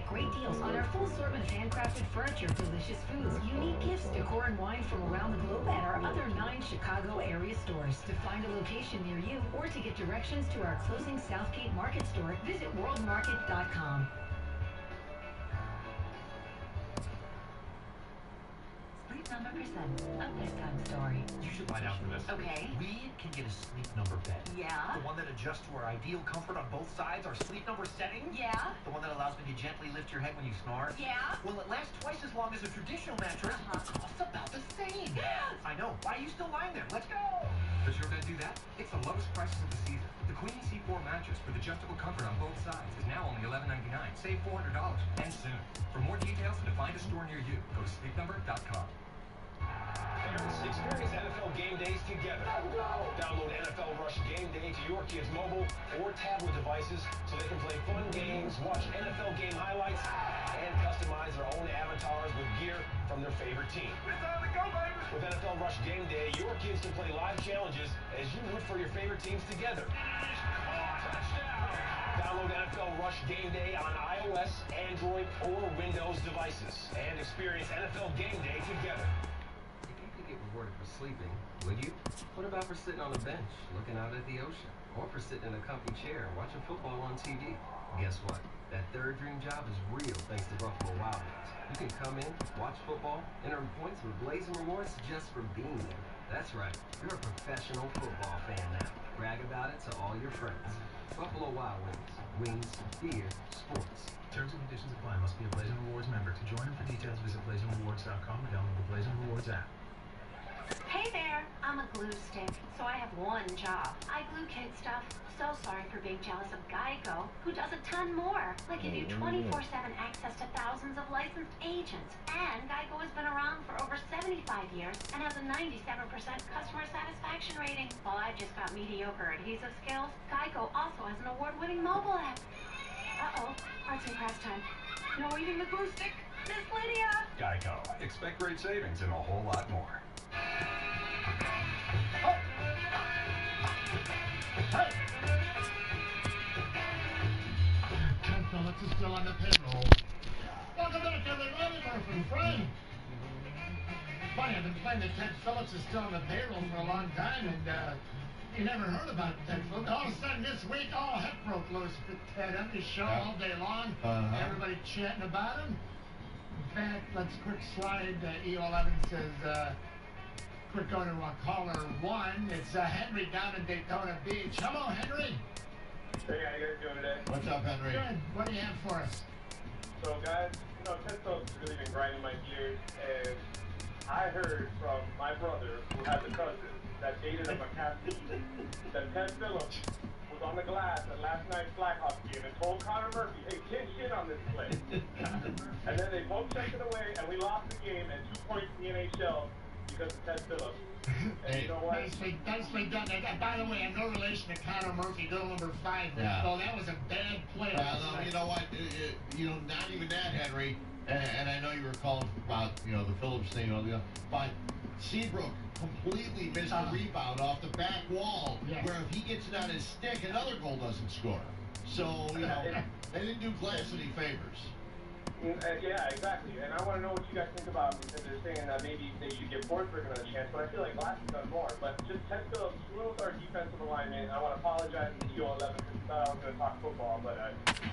Get great deals on our full assortment of handcrafted furniture, delicious foods, unique gifts, decor, and wine from around the globe at our other 9 Chicago area stores. To find a location near you or to get directions to our closing Southgate Market store, visit worldmarket.com. Sleep number percent of bedtime story. You should lie down for this. Okay. We can get a sleep number bed. Yeah. The one that adjusts to our ideal comfort on both sides, our sleep number setting. Yeah. The one that allows me to gently lift your head when you snore. Yeah. Well, it lasts twice as long as a traditional mattress. Costs about the same. Yes. I know. Why are you still lying there? Let's go. Does your bed do that? It's the lowest prices of the season. The Queen C4 mattress with adjustable comfort on both sides is now only $11.99. Save $400. And soon. For more details and to find a store near you, go to sleepnumber.com. Experience NFL game days together. Download NFL Rush Game Day to your kids' mobile or tablet devices so they can play fun games, watch NFL game highlights, and customize their own avatars with gear from their favorite team. With NFL Rush Game Day, your kids can play live challenges as you root for your favorite teams together. Download NFL Rush Game Day on iOS, Android, or Windows devices and experience NFL Game Day together. Rewarded for sleeping, would you? What about for sitting on a bench, looking out at the ocean? Or for sitting in a comfy chair and watching football on TV? Guess what? That third dream job is real thanks to Buffalo Wild Wings. You can come in, watch football, and earn points with blazing rewards just for being there. That's right, you're a professional football fan now. Brag about it to all your friends. Buffalo Wild Wings. Wings, beer, sports. Terms and conditions apply. Must be a Blazing Rewards member. To join and for details, visit blazingrewards.com or download the Blazing Rewards app. Hey there, I'm a glue stick, so I have one job. I glue kid stuff. So sorry for being jealous of Geico, who does a ton more. Like give you 24/7 access to thousands of licensed agents. And Geico has been around for over 75 years and has a 97% customer satisfaction rating. While I've just got mediocre adhesive skills, Geico also has an award-winning mobile app. Uh-oh, arts and crafts time. No eating the glue stick. Miss Lydia! Geico. Expect great savings and a whole lot more. Ted Phillips is still on the payroll. Welcome back, everybody. Murphy and Frank. Funny, I've been playing that Ted Phillips is still on the payroll for a long time, and you never heard about Ted Phillips. All of a sudden this week, all heck broke loose with Ted on his show all day long. Everybody chatting about him. In fact, let's quick slide. EO11 says, quick go to caller 1. It's Henry down in Daytona Beach. Hello, Henry. Hey, how you guys doing today? What's up, Henry? Good. What do you have for us? So, guys, Ted Phillips has really been grinding my gears, and I heard from my brother, who has a cousin that dated a McCaffrey, that Ted Phillips was on the glass at last night's Blackhawks game and told Connor Murphy, hey, kid shit on this play. And then they both checked it away, and we lost the game and 2 points in the NHL because of Ted Phillips. And you know what? Nicely done. By the way, I'm no relation to Connor Murphy, girl number 5. Yeah. So that was a bad play. Well, you know what? Not even that, Henry. And I know you were calling about, the Phillips thing, but Seabrook completely missed a rebound off the back wall, where if he gets it on his stick, another goal doesn't score. So, they didn't do Glass any favors. Yeah, exactly. And I want to know what you guys think about, because they're saying that maybe they should give Forsberg another chance, but I feel like Glass has done more. But just Ted Phillips rules our defensive alignment. I want to apologize to EO11 because I thought I was going to talk football, but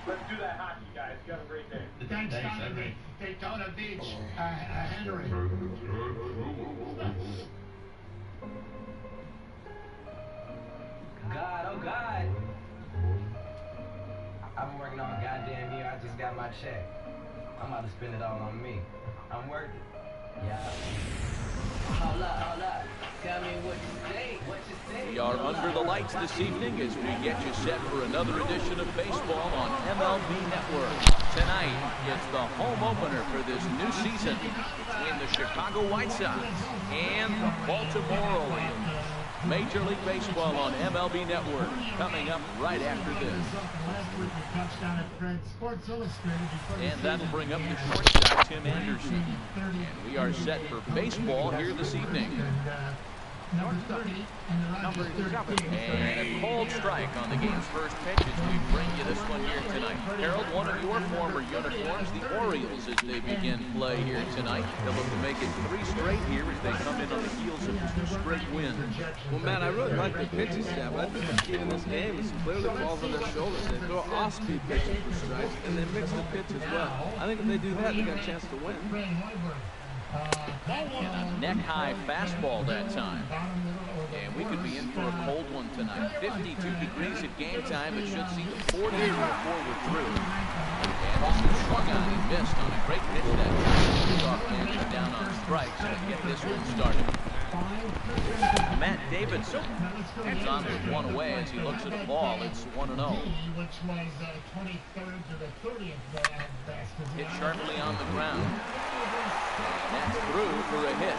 let's do that hockey, guys. You have a great day. Thanks Henry. Daytona Beach, Henry. God, oh God. I've been working all goddamn year. I just got my check. I'm about to spend it all on me. I'm worth it. Yeah. Hold up. Tell me what you say. We are under the lights this evening as we get you set for another edition of baseball on MLB Network. Tonight, it's the home opener for this new season between the Chicago White Sox and the Baltimore Orioles. Major League Baseball on MLB Network coming up right after this. And that'll bring up the shortstop, Tim Anderson. And we are set for baseball here this evening. And a cold strike on the game's first pitch as we bring you this one here tonight. Harold, one of your former uniforms, the Orioles, as they begin play here tonight. They'll look to make it 3 straight here as they come in on the heels of 2 straight wins. Well, Matt, I really like the pitching staff. I think the key in this game is clearly falls on their shoulders. They throw off-speed pitches for strikes, and they mix the pitch as well. I think if they do that, they got a chance to win. And a neck-high fastball that time. And we could be in for a cold one tonight. 52 degrees at game time. It should see the 40s before we're through. And also swung on and missed on a great pitch that time. Off landing down on strikes to get this one started. Matt Davidson heads on with 1 away as he looks at the ball. It's 1-0. Hit sharply on the ground. And that's through for a hit.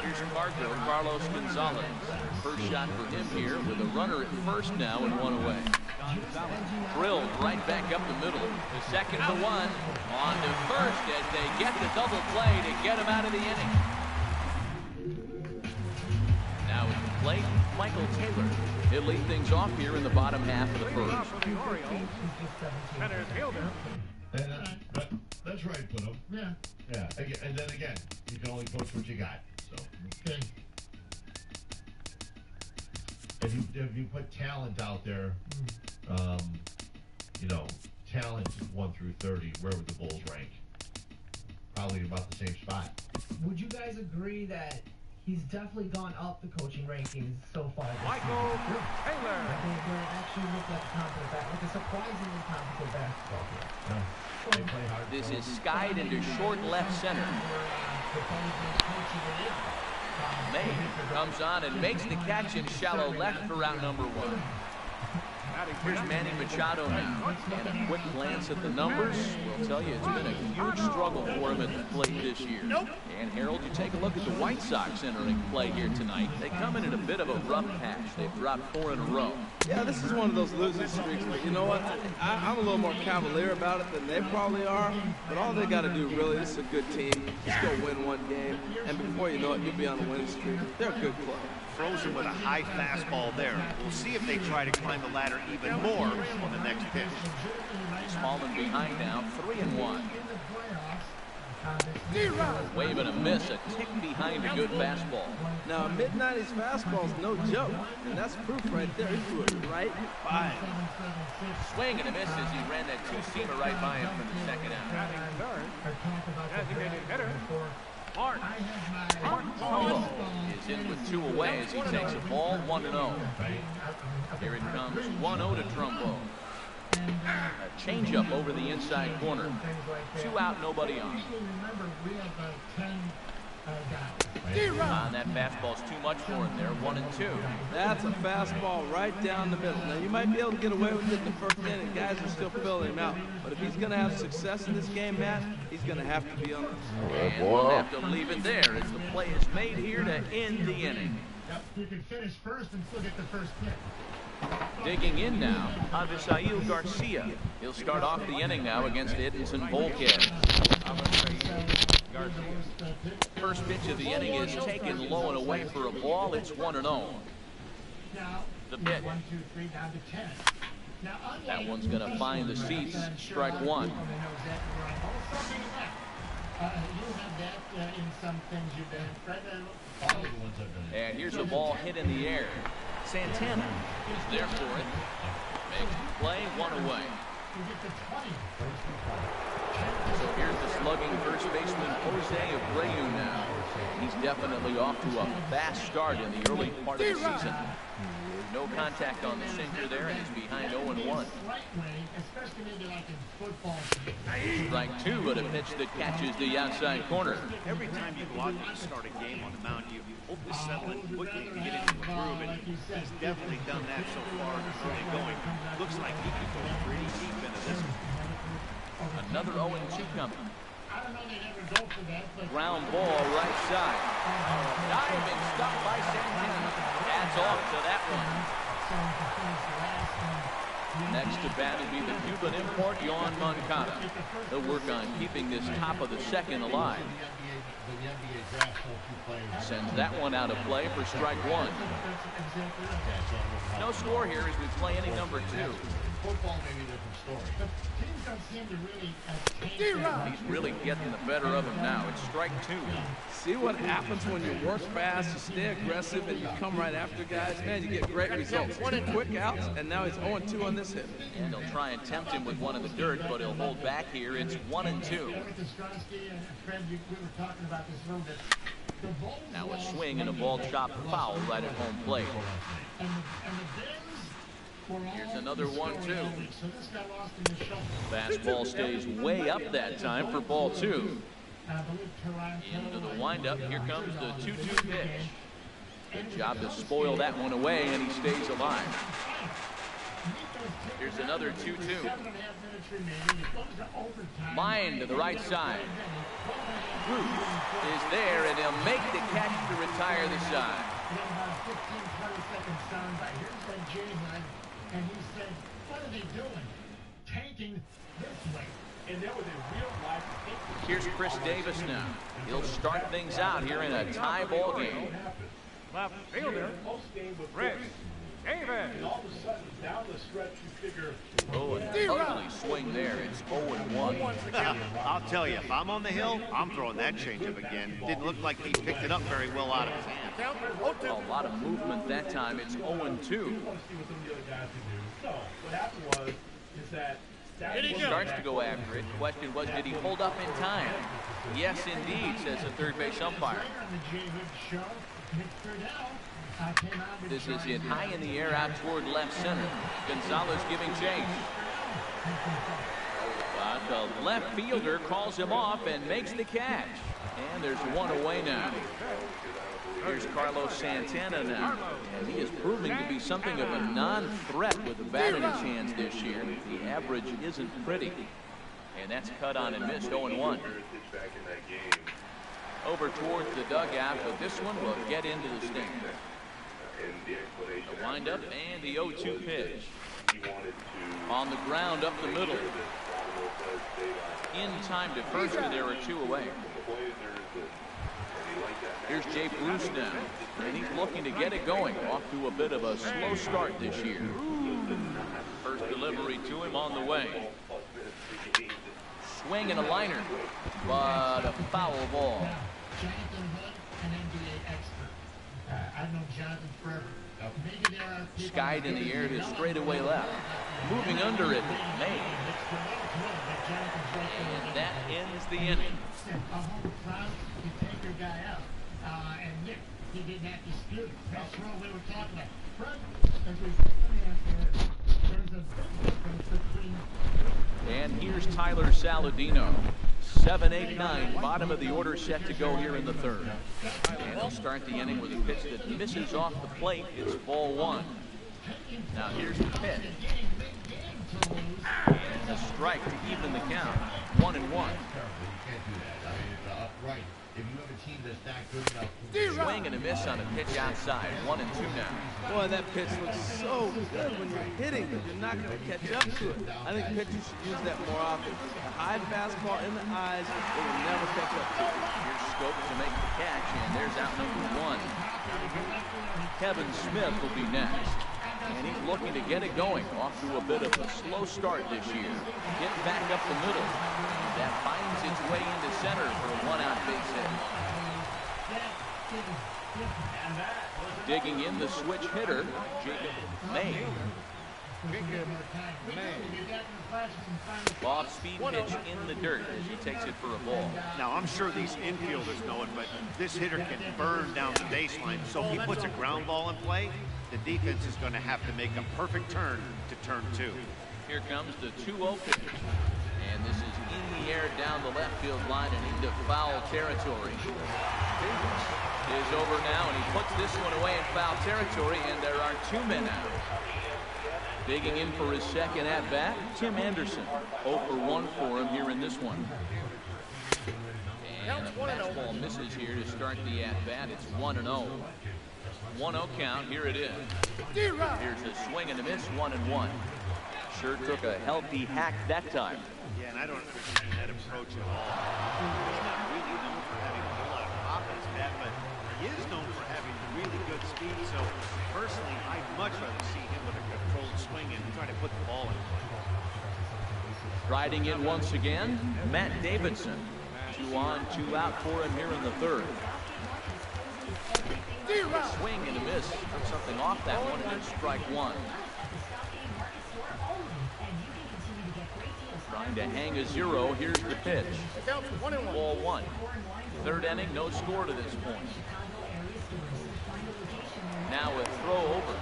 Here's Carlos Gonzalez. First shot for him here with a runner at first now and 1 away. Drilled right back up the middle. The second for 1. On to first as they get the double play to get him out of the inning. Now at the plate, Michael Taylor. He'll lead things off here in the bottom half of the first. That's right, put him. Yeah. Yeah. And then again, you can only coach what you got. So. Okay. If you put talent out there, you know, talent 1 through 30, where would the Bulls rank? Probably about the same spot. Would you guys agree that he's definitely gone up the coaching rankings so far this Michael season? Taylor. They actually look like a surprisingly competent basketball team. Yeah. This is skied into short left center. May comes on and makes the catch in shallow left for route number 1. Here's Manny Machado now. And a quick glance at the numbers will tell you it's been a huge struggle for him at the plate this year. And Harold, you take a look at the White Sox entering play here tonight. They come in a bit of a rough patch. They've dropped 4 in a row. Yeah, this is one of those losing streaks, but you know what? I'm a little more cavalier about it than they probably are, but all they got to do really, this is a good team. Just go win 1 game, and before you know it, you'll be on a winning streak. They're a good club. Throws him with a high fastball there. We'll see if they try to climb the ladder even more on the next pitch. Smallman behind now, 3-1. Waving a miss, a tick behind a good fastball. Now, a mid-90s fastball is no joke, and that's proof right there. He threw it right by him. Swing and a miss as he ran that 2-seamer right by him from the second out. Designated hitter. Mark Trumbo is in with 2 away as he takes a ball 1-0. Here it comes 1-0 to Trumbo. A changeup over the inside corner. 2 out, nobody on. That fastball's too much for him there. 1-2. That's a fastball right down the middle. Now, you might be able to get away with it in the first inning. Guys are still filling him out. But if he's going to have success in this game, Matt, he's going to have to be on this. And we'll have to leave it there as the play is made here to end the inning. Yep, you can finish first and still get the first pick. Digging in now, Avisail Garcia. He'll start off the inning now against Edinson Volquez. First pitch of the inning is taken low and away for a ball. It's 1-0. The pitch. That one's going to find the seats. Strike 1. And here's the ball hit in the air. Santana is there for it. Makes the play, 1 away. So here's the slugging first baseman Jose Abreu now. He's definitely off to a fast start in the early part of the season. No contact on the sinker there, and he's behind 0-1. Strike 2 with a pitch that catches the outside corner. Every time you go out and you start a game on the mound, you hope to settle in quickly to get into a groove, and he's definitely done that so far early going. Looks like he could go pretty deep into this one. Another 0-2 coming. Ground ball right side. Diving stop by Santana. That's off to that one. Next to bat will be the Cuban import, Yohan Moncada. He'll work on keeping this top of the second alive. the NBA draft so few players. Sends that one out of play for strike one. No score here as we play inning number 2. Football may be a different story. But teams don't seem to really He's really getting the better of him now. It's strike 2. See what happens when you work fast, you stay aggressive, and you come right after guys. Man, you get great results. 2 quick outs, and now he's 0-2 on this hit. And they'll try and tempt him with one in the dirt, but he'll hold back here. It's 1-2. Now a swing and a ball chopped foul right at home plate. Here's another 1-2. Fastball stays way up that time for ball 2. Into the windup, here comes the 2-2 pitch. Good job to spoil that one away, and he stays alive. Here's another 2-2. Line to the right side. Bruce is there, and he'll make the catch to retire the side. And he said, what are they doing? Tanking this way. And there was a real life. Here's Chris Davis now. He'll start things out here in a tie ball game. Left fielder, Chris Davis. All of a sudden, down the stretch, you figure. Oh, an ugly swing there. It's 0-1. I'll tell you, if I'm on the hill, I'm throwing that changeup again. Didn't look like he picked it up very well out of his hand. A lot of movement that time. It's 0-2. Starts to go after it. Question was, did he hold up in time? Yes, indeed, says the third base umpire. This is hit high in the air out toward left center. Gonzalez giving chase. But the left fielder calls him off and makes the catch. And there's one away now. Here's Carlos Santana now. And he is proving to be something of a non-threat with the bat in his hands this year. The average isn't pretty. And that's cut on and missed, 0-1. Over towards the dugout, but this one will get into the stinker. The windup and the 0-2 pitch. On the ground up the middle. In time to first, and there are 2 away. Here's Jay Bruce now, and he's looking to get it going. Off to a bit of a slow start this year. First delivery to him on the way. Swing and a liner, but a foul ball. I've known Jonathan forever. Skied in the air to straightaway left. Moving under it, May. And that ends the inning. Take your guy out. And Nick, he didn't have to dispute it. That's what we were talking about. Fred, as we there's a big difference between. And here's Tyler Saladino. 7, 8, 9, bottom of the order set to go here in the third. And he'll start the inning with a pitch that misses off the plate. It's ball 1. Now here's the pitch. And a strike to even the count. 1-1. Swing and a miss on a pitch outside. 1-2 now. Boy, that pitch looks so good when you're hitting, but you're not going to catch up to it. I think pitchers should use that more often. A high fastball in the eyes, they will never catch up to it. Here's Scope to make the catch, and there's out number 1. Kevin Smith will be next. And he's looking to get it going. Off to a bit of a slow start this year. Get back up the middle. That finds its way into center for a 1-out base hit. Digging in the switch hitter, Jacob May. Off-speed pitch in the dirt as he takes it for a ball. Now, I'm sure these infielders know it, but this hitter can burn down the baseline. So if he puts a ground ball in play, the defense is going to have to make a perfect turn to turn 2. Here comes the 2-0 pitch. And this is in the air down the left field line and into foul territory. Is over now, and he puts this one away in foul territory, and there are 2 men out. Digging in for his second at-bat, Tim Anderson. 0 for 1 for him here in this one. And a fastball misses here to start the at-bat. It's 1-0. 1-0 count. Here it is. Here's a swing and a miss. 1-1. Sure took a healthy hack that time. Yeah, and I don't understand that approach at all. He's not really known for having a whole lot speed. So personally, I'd much rather see him with a controlled swing and try to put the ball in play. Riding in once again, Matt Davidson. 2 on, 2 out for him here in the third. Swing and a miss. Took something off that one, and it's strike one. Trying to hang a 0. Here's the pitch. Ball 1. Third inning, no score to this point. Now a throw over.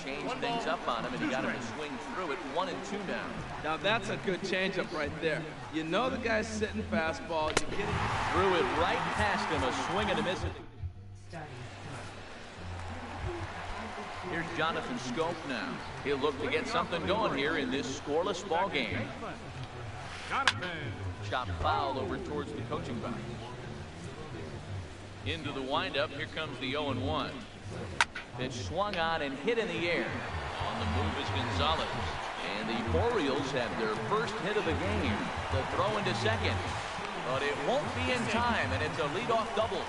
Changed things up on him, and he got him to swing through it. 1-2 now. Now that's a good changeup right there. You know the guy's sitting fastball. You get it. Threw it right past him. A swing and a miss. Here's Jonathan Scope now. He'll look to get something going here in this scoreless ball game. Chop foul over towards the coaching box. Into the windup. Here comes the 0-1. Pitch swung on and hit in the air. On the move is Gonzalez. And the Orioles have their first hit of the game. The throw into second. But it won't be in time, and it's a leadoff double.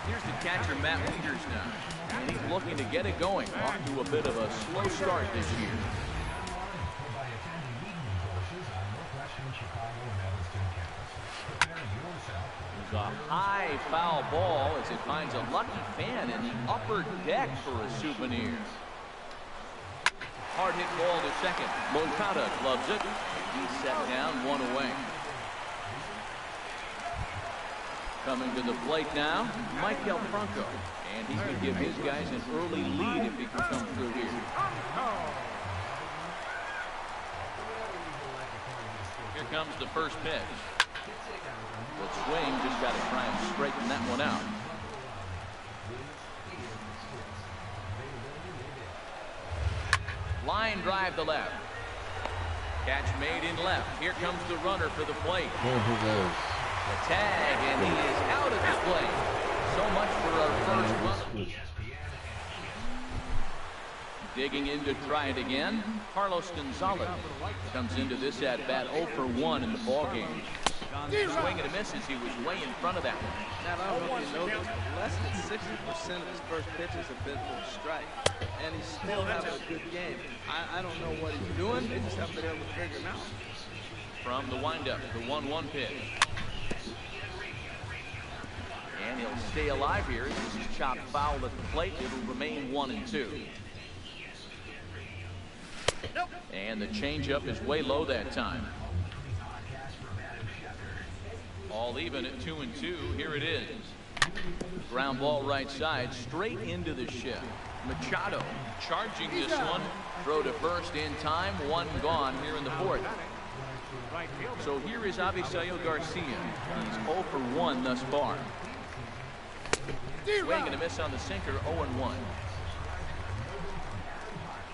Here's the catcher, Matt Wieters now. And he's looking to get it going. Off to a bit of a slow start this year. A high foul ball as it finds a lucky fan in the upper deck for a souvenir. Hard hit ball to second. Moncada gloves it. He's set down, 1 away. Coming to the plate now, Michael Franco. And he can give his guys an early lead if he can come through here. Here comes the first pitch. The swing, just got to try and straighten that one out. Line drive to left. Catch made in left. Here comes the runner for the plate. The tag, and he is out of the plate. So much for our first run. Digging in to try it again. Carlos Gonzalez comes into this at bat 0 for 1 in the ball game. Swing and a miss as he was way in front of that one. Now, I don't know if you know this, but less than 60% of his first pitches have been for a strike. And he's still having a good game. I don't know what he's doing. They just have to be able to figure him out. From the windup, the 1-1 pitch. And he'll stay alive here. This is chopped foul at the plate. It'll remain 1-2. And the changeup is way low that time. All even at 2-2. Here it is. Ground ball right side, straight into the shift. Machado charging this one. Throw to first in time. 1 gone here in the fourth. So here is Avisail Garcia. He's 0 for 1 thus far. Swing and a miss on the sinker. 0-1.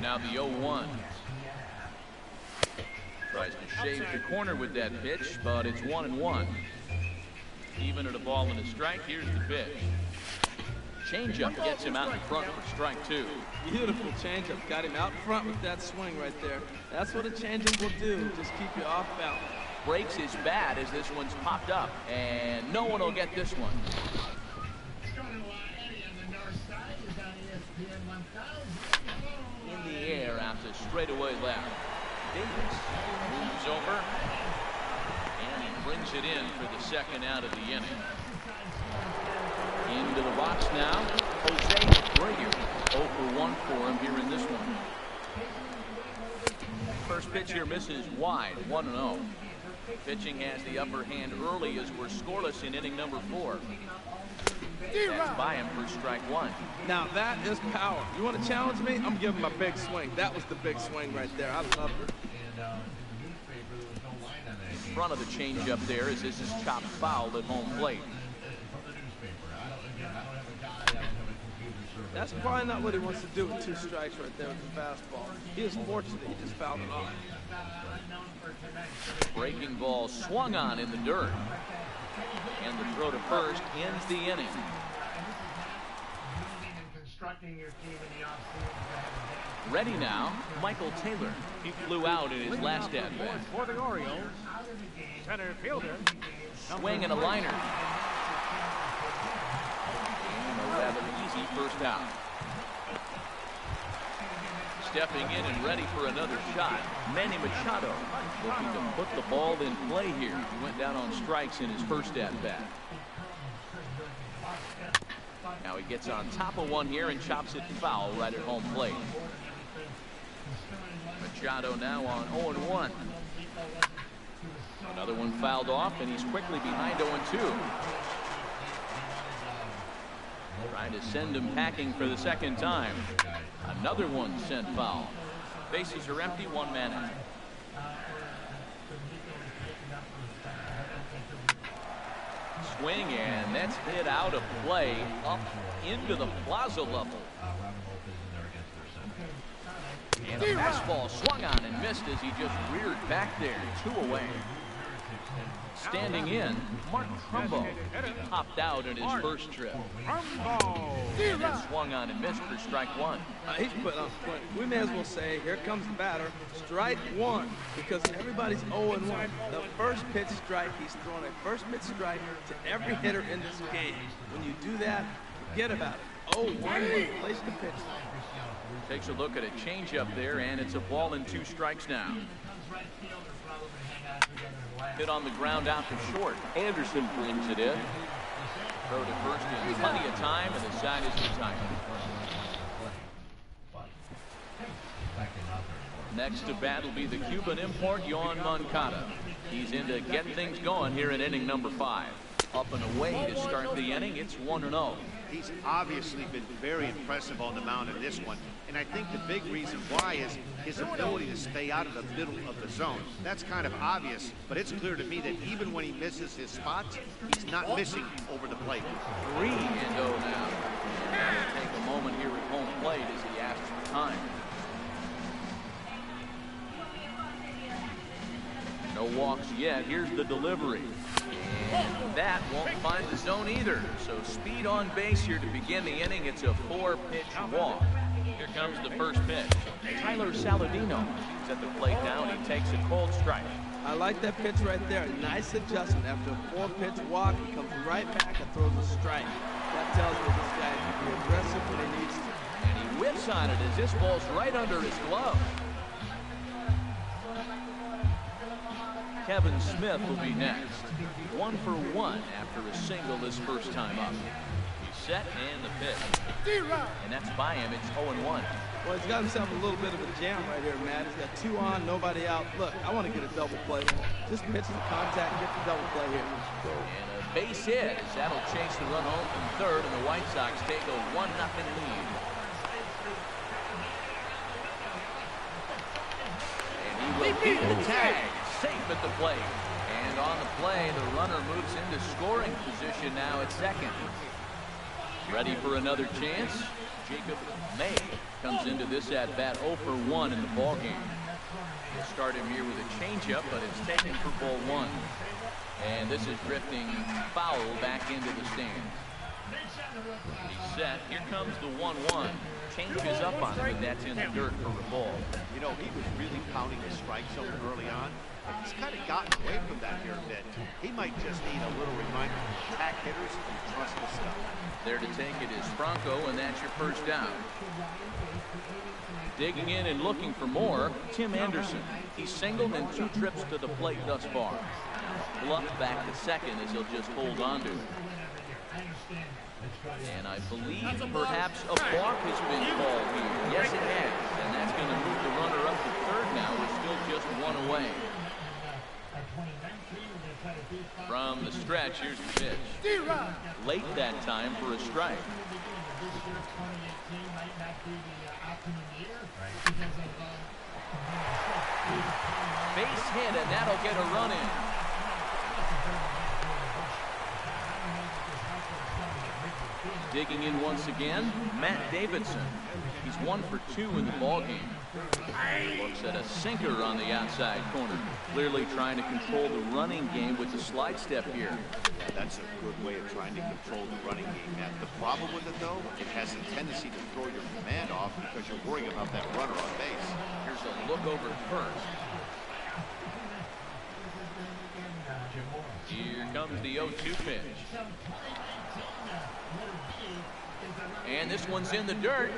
Now the 0-1. Tries to shave the corner with that pitch, but it's 1-1. Even at a ball and a strike. Here's the pitch. Changeup gets him out in front for strike 2. Beautiful changeup. Got him out front with that swing right there. That's what a changeup will do. Just keep you off balance. Breaks his bat as this one's popped up, and no one will get this one. In the air out to straightaway left. Davis moves over, and he brings it in for the second out of the inning. Into the box now, Jose Abreu. 0 for 1 for him here in this one. First pitch here misses wide, 1-0. Pitching has the upper hand early as we're scoreless in inning number 4. That's by him for strike 1. Now that is power. You want to challenge me? I'm giving him a big swing. That was the big swing right there. I love it. In front of the changeup there as this is chopped foul at home plate. That's probably not what he wants to do with 2 strikes right there with the fastball. He was fortunate. He just fouled it off. Breaking ball swung on in the dirt. And the throw to first ends the inning. Ready now, Michael Taylor. He flew out in his last at-bat. For the Orioles, center fielder. Swing and a liner. And a rather easy first out. Stepping in and ready for another shot, Manny Machado looking to put the ball in play here. He went down on strikes in his first at-bat. Now he gets on top of one here and chops it foul right at home plate. Machado now on 0-1. Another one fouled off, and he's quickly behind 0-2. Trying to send him packing for the second time. Another one sent foul. Bases are empty, one man out. Swing, and that's hit out of play up into the plaza level. And a fastball swung on and missed as he just reared back there. 2 away. Standing in, Mark Trumbo popped out in his first trip. And then swung on and missed for strike 1. He's put on foot. We may as well say, here comes the batter, strike 1, because everybody's 0-1. The first pitch strike, he's throwing a first pitch strike to every hitter in this game. When you do that, forget about it. 0-1, place the pitch. Takes a look at a changeup there, and it's a ball and 2 strikes now. Hit on the ground out to short. Anderson brings it in. Throw to first in plenty of time, and the side is retired. Next to bat will be the Cuban import, Yoan Moncada. He's in to get things going here in inning number 5. Up and away to start the inning. It's 1-0. He's obviously been very impressive on the mound in this one. And I think the big reason why is his ability to stay out of the middle of the zone. That's kind of obvious, but it's clear to me that even when he misses his spots, he's not missing over the plate. 3-0 now. And that'll take a moment here at home plate as he asks for time. No walks yet. Here's the delivery. And that won't find the zone either. So speed on base here to begin the inning. It's a 4-pitch walk. Here comes the first pitch. Tyler Saladino is at the plate now, and he takes a cold strike. I like that pitch right there. Nice adjustment. After a 4-pitch walk, he comes right back and throws a strike. That tells me this guy can be aggressive when he needs to. And he whips on it as this ball's right under his glove. Kevin Smith will be next. 1 for 1 after a single his first time up. He's set and the pitch. And that's by him. It's 0-1. Well, he's got himself a little bit of a jam right here, Matt. He's got 2 on, nobody out. Look, I want to get a double play. Just pitch the contact, get the double play here. And a base hit as that'll chase the run home from third, and the White Sox take a 1-0 lead. And he will beat the tag. Safe at the plate. And on the play, the runner moves into scoring position now at second. Ready for another chance? Jacob May comes into this at-bat 0 for 1 in the ballgame. We'll start him here with a changeup, but it's taken for ball 1. And this is drifting foul back into the stands. He's set. Here comes the 1-1. Changes up on him, but that's in the dirt for a ball. You know, he was really pounding the strike zone early on. He's kind of gotten away from that here a bit. He might just need a little reminder to attack hitters and trust the stuff. There to take it is Franco, and that's your first down. Digging in and looking for more, Tim Anderson. He's singled in 2 trips to the plate thus far. Bluffed back to second as he'll just hold on to it. And I believe perhaps a balk has been called here. Yes, it has. And that's going to move the runner up to third now. We're still just 1 away. From the stretch, here's the pitch. Late that time for a strike. Base hit, and that'll get a run in. Digging in once again, Matt Davidson. He's 1 for 2 in the ballgame. looks at a sinker on the outside corner. Clearly trying to control the running game with the slide step here. Yeah, that's a good way of trying to control the running game, Matt. The problem with it, though, it has a tendency to throw your command off because you're worrying about that runner on base. Here's a look over at first. Here comes the 0-2 pitch. And this one's in the dirt.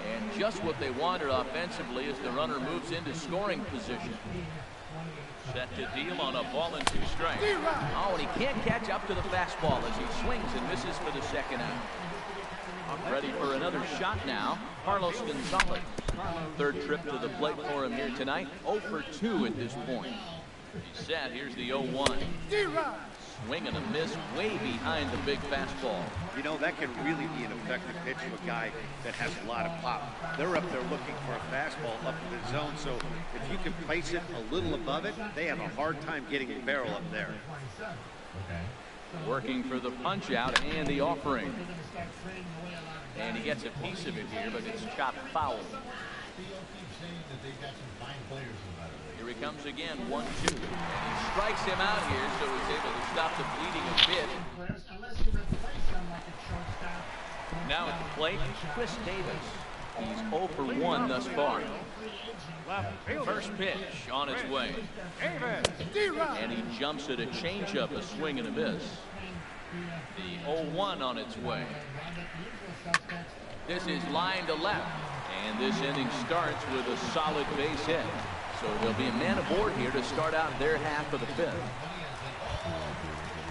And just what they wanted offensively as the runner moves into scoring position. Set to deal on a ball and 2 strikes. Oh, and he can't catch up to the fastball as he swings and misses for the second out. Ready for another shot now, Carlos Gonzalez. Third trip to the plate for him here tonight. 0 for 2 at this point. He's set. Here's the 0-1. Swing and a miss way behind the big fastball. You know, that can really be an effective pitch to a guy that has a lot of pop. They're up there looking for a fastball up in the zone, so if you can place it a little above it, they have a hard time getting the barrel up there. Working for the punch out and the offering. And he gets a piece of it here, but it's chopped foul. Here he comes again, 1-2. And he strikes him out here, so he's able to stop the bleeding a bit. Now at the plate, Chris Davis. He's 0 for 1 thus far. First pitch on its way. And he jumps at a changeup, a swing and a miss. The 0-1 on its way. This is line to left. And this inning starts with a solid base hit. So there'll be a man aboard here to start out their half of the 5th.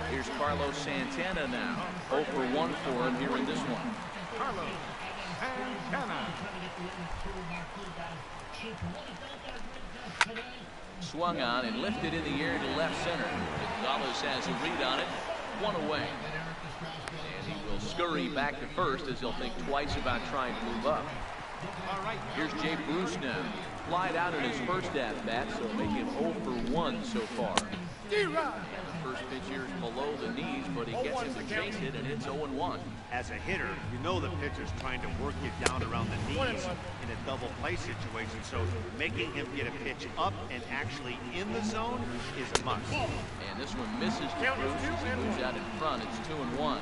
Here's Carlos Santana now. 0 for 1 for him here in this one. Carlos Santana. Swung on and lifted in the air to left center. Gonzalez has a read on it. 1 away. And he will scurry back to first as he'll think twice about trying to move up. Here's Jay Bruce now. Flied out in his first at-bat, so make him 0 for 1 so far. And the first pitch here is below the knees, but he gets him to chase it, and it's 0-1. As a hitter, you know the pitcher's trying to work you down around the knees in a double play situation, so making him get a pitch up and actually in the zone is a must. And this one misses to Bruce as he moves out in front. It's 2-1.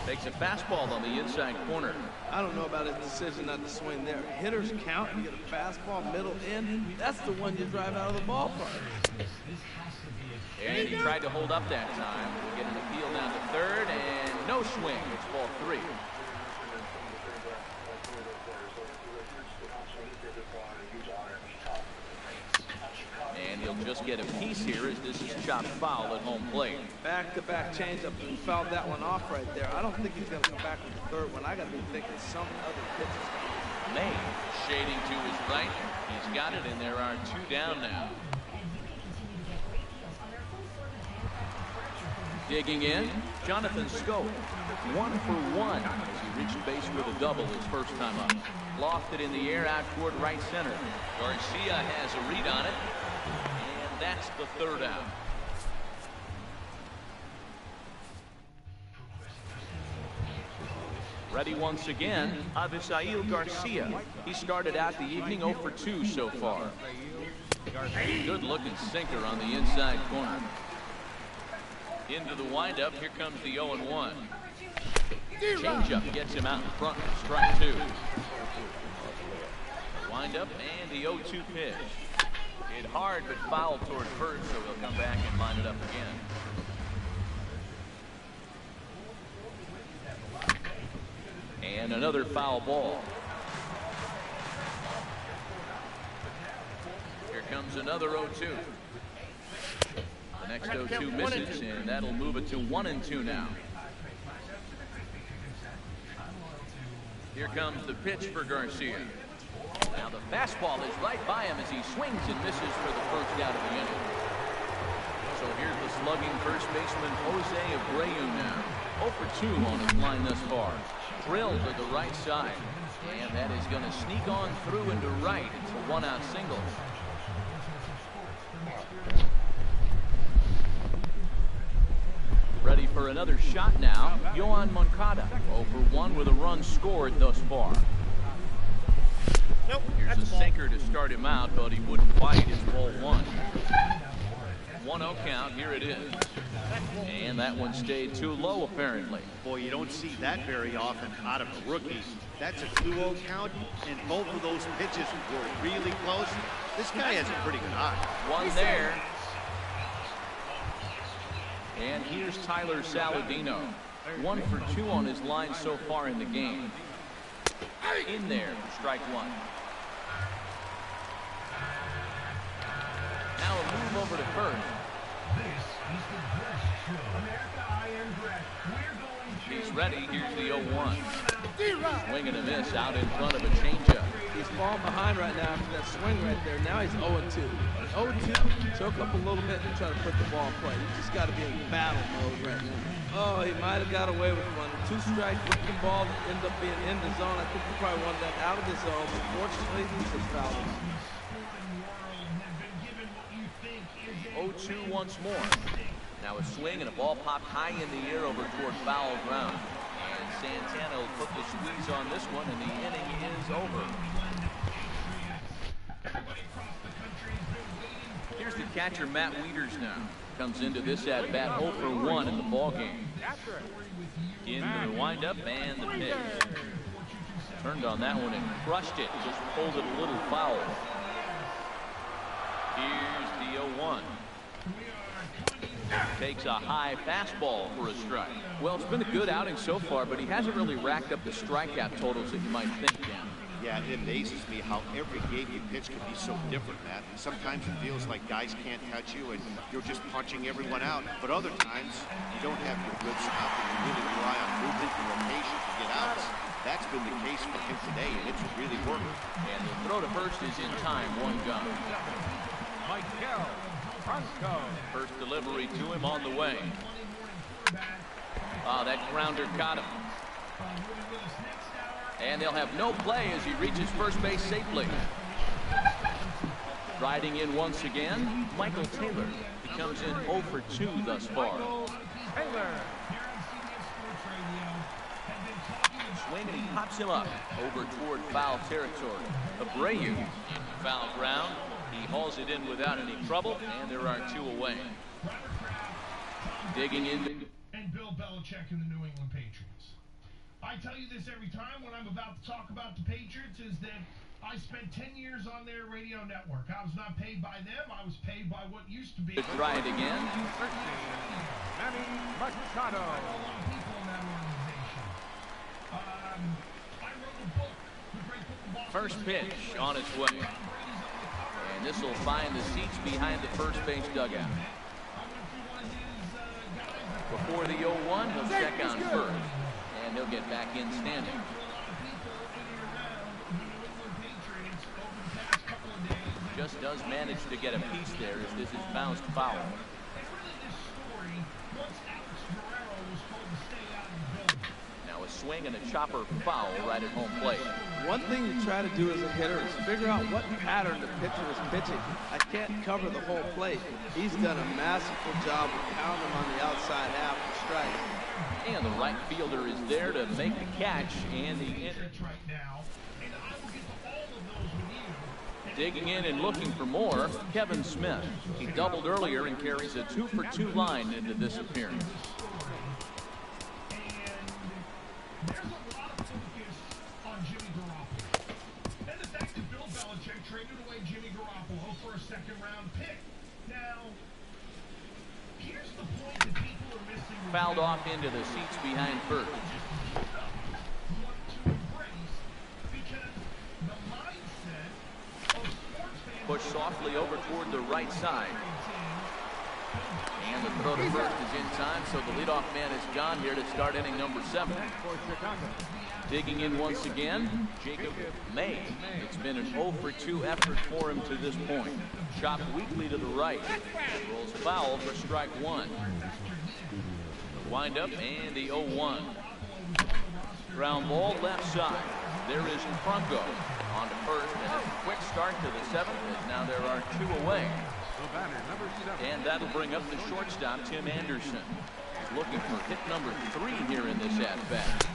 Takes a fastball on the inside corner. I don't know about his decision not to swing there. Hitters count, you get a fastball, middle in. That's the one you drive out of the ballpark. And he tried to hold up that time. Get an appeal down to third, and no swing. It's ball 3. And he'll just get a piece here as this is chopped foul at home plate. Back-to-back changeup. He fouled that one off right there. I don't think he's going to come back with the third one. I got to be thinking some other pitch is coming. May shading to his right. He's got it, and there are 2 down now. Digging in, Jonathan Scope. 1 for 1 as he reached base with a double his first time up. Lofted in the air out toward right center. Garcia has a read on it. And that's the 3rd out. Ready once again, Avisail Garcia. He started out the evening 0 for 2 so far. Good looking sinker on the inside corner. Into the windup, here comes the 0-1. Changeup gets him out in front, strike 2. Windup and the 0-2 pitch. Hit hard but foul toward first, so he'll come back and line it up again. And another foul ball. Here comes another 0-2. The next 0-2 misses, and that'll move it to 1-2 now. Here comes the pitch for Garcia. Now the fastball is right by him as he swings and misses for the first out of the inning. So here's the slugging first baseman Jose Abreu now. 0 for 2 on his line thus far. Drilled to the right side. And that is going to sneak on through into right. It's a 1-out single. for another shot now. Yohan Moncada, 0 for 1 with a run scored thus far. Nope, here's a sinker to start him out, but he wouldn't bite. It's ball 1. 1-0 count. Here it is. And that one stayed too low, apparently. Boy, you don't see that very often out of a rookie. That's a 2-0 count, and both of those pitches were really close. This guy has a pretty good eye. One there. And here's Tyler Saladino. 1 for 2 on his line so far in the game. In there for strike 1. Now a move over to first. He's ready. Here's the 0-1. Swing and a miss out in front of a changeup. He's falling behind right now after that swing right there. Now he's 0-2. 0-2, choke up a little bit and try to put the ball in play. You just got to be in battle mode right now. Oh, he might have got away with one. 2 strikes with the ball that ended up being in the zone. I think he probably wanted that out of the zone, but fortunately, he's just fouled him. 0-2 once more. Now a swing and a ball popped high in the air over toward foul ground. And Santana will put the squeeze on this one, and the inning is over. Here's the catcher, Matt Wieters now. Comes into this at bat 0 for 1 in the ball game. Into the windup and the pitch. Turned on that one and crushed it. Just pulled it a little foul. Here's the 0-1. Takes a high fastball for a strike. Well, it's been a good outing so far, but he hasn't really racked up the strikeout totals that you might think, Dan. Yeah, it amazes me how every game you pitch can be so different, Matt. Sometimes it feels like guys can't touch you and you're just punching everyone out. But other times, you don't have your good stuff and you really rely on movement and location to get outs. That's been the case for him today, and it's really working. And the throw to first is in time, 1 gun. First delivery to him on the way. Oh, that grounder caught him. And they'll have no play as he reaches first base safely. Riding in once again, Michael Taylor. He comes in 0 for 2 thus far. Swing and he pops him up over toward foul territory. Abreu in foul ground. He hauls it in without any trouble, and there are 2 away. Digging in. And Bill Belichick and the New England Patriots. I tell you this every time when I'm about to talk about the Patriots is that I spent 10 years on their radio network. I was not paid by them. I was paid by what used to be. Try it again. Manny Machado. I know a lot of people in that organization. I wrote a book, The Great Football. First pitch on its way. And this will find the seats behind the first base dugout. Before the 0-1, he'll check on first. And he'll get back in standing. Just does manage to get a piece there as this is bounced foul. Now a swing and a chopper foul right at home plate. One thing you try to do as a hitter is figure out what pattern the pitcher is pitching. I can't cover the whole plate. He's done a masterful job of pounding him on the outside half to strike. And the right fielder is there to make the catch, and the digging in and looking for more, Kevin Smith. He doubled earlier and carries a 2 for 2 line into this appearance. There's a lot of focus on Jimmy Garoppolo. And the fact that Bill Belichick traded away Jimmy Garoppolo for a second-round pick. Now, here's the point that people are missing. Fouled off into the seats behind first. Push softly over toward the right side. And the throw to first is in time, so the leadoff man is gone here to start inning number 7. Digging in once again, Jacob May. It's been an 0 for 2 effort for him to this point. Chopped weakly to the right. Rolls foul for strike 1. The windup and the 0-1. Ground ball left side. There is Franco on to first, and a quick start to the 7th as now there are 2 away. And that'll bring up the shortstop, Tim Anderson. looking for hit number 3 here in this at-bat.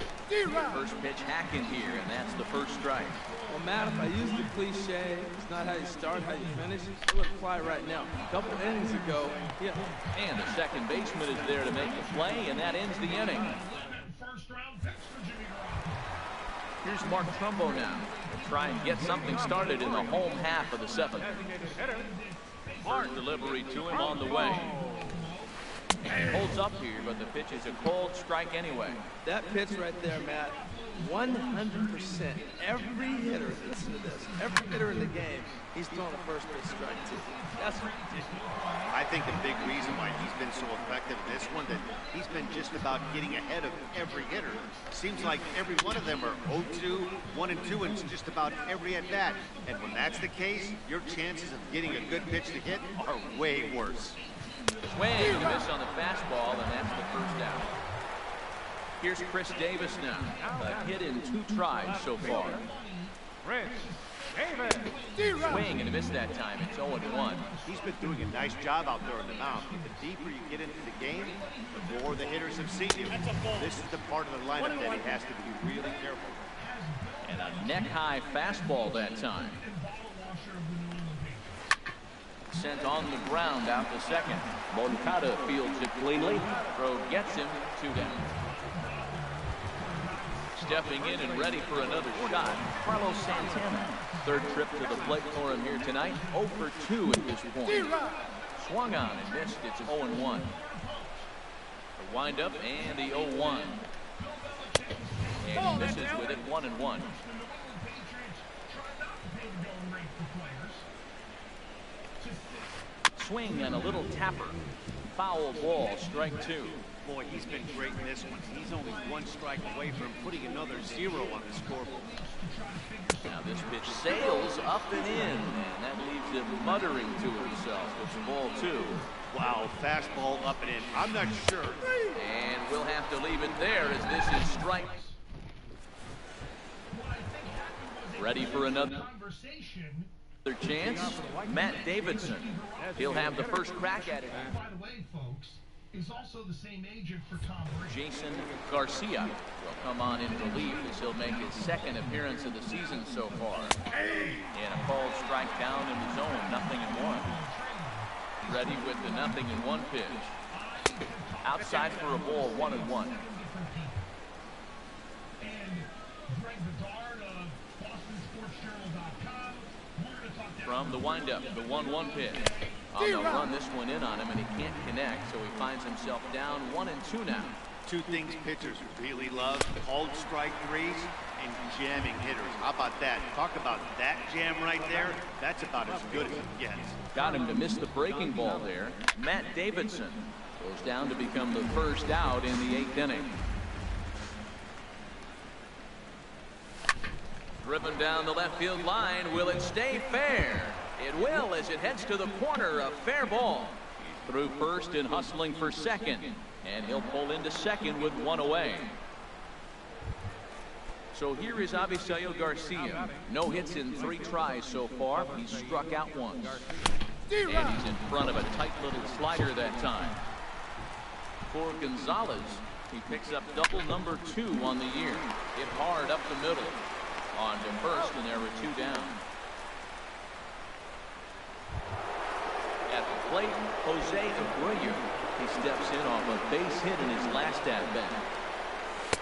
First pitch hacking here, and that's the first strike. Well, Matt, if I use the cliche, it's not how you start, how you finish, it would apply right now. A couple innings ago, yeah. And the second baseman is there to make the play, and that ends the inning. Here's Mark Trumbo now to try and get something started in the home half of the 7th. First delivery to him on the way. And he holds up here, but the pitch is a cold strike anyway. That pitch right there, Matt, 100%. Every hitter, listen to this, every hitter in the game, he's throwing a first pitch strike to. That's ridiculous. I think the big reason why he's been so effective in this one, that he's been just about getting ahead of every hitter. Seems like every one of them are 0-2, 1-2 in just about every at bat. And when that's the case, your chances of getting a good pitch to hit are way worse. Swing and a miss on the fastball, and that's the first out. Here's Chris Davis now. A hit in 2 tries so far. Swing and a miss that time. It's 0-1. He's been doing a nice job out there on the mound. The deeper you get into the game, the more the hitters have seen you. This is the part of the lineup that he has to be really careful. And a neck-high fastball that time. Sent on the ground out to second. Moncada fields it cleanly. Throw gets him 2 down. Stepping in and ready for another shot, Carlos Santana. Third trip to the plate for him here tonight. 0 for 2 at this point. Swung on and missed. It's 0-1. The windup and the 0-1. And he misses with it 1-1. Swing and a little tapper. Foul ball, strike 2. Boy, he's been great in this one. He's only 1 strike away from putting another 0 on the scoreboard. Now this pitch sails up and in, and that leaves him muttering to himself. It's ball 2. Wow, fastball up and in. I'm not sure. And we'll have to leave it there as this is strike. Ready for another chance? Matt Davidson. He'll have the first crack at it. By the way, folks, is also the same agent for Tom Brady. Jason Garcia will come on in relief as he'll make his 2nd appearance of the season so far. And a called strike down in the zone, 0-1. Ready with the 0-1 pitch. Outside for a ball, 1-1. From the windup, the 1-1 pitch. They'll run this one in on him, and he can't connect, so he finds himself down 1-2 now. 2 things pitchers really love: called strike 3s and jamming hitters. How about that? Talk about that jam right there. That's about as good as it gets. Got him to miss the breaking ball there. Matt Davidson goes down to become the first out in the 8th inning. Driven down the left field line. Will it stay fair? It will, as it heads to the corner. A fair ball. He's through first and hustling for second. And he'll pull into second with 1 away. So here is Avisail Garcia. No hits in 3 tries so far. He's struck out once. And he's in front of a tight little slider that time. For Gonzalez, he picks up double number 2 on the year. Hit hard up the middle. On to first, and there were 2 down. At the plate, Jose Abreu. He steps in off a base hit in his last at-bat.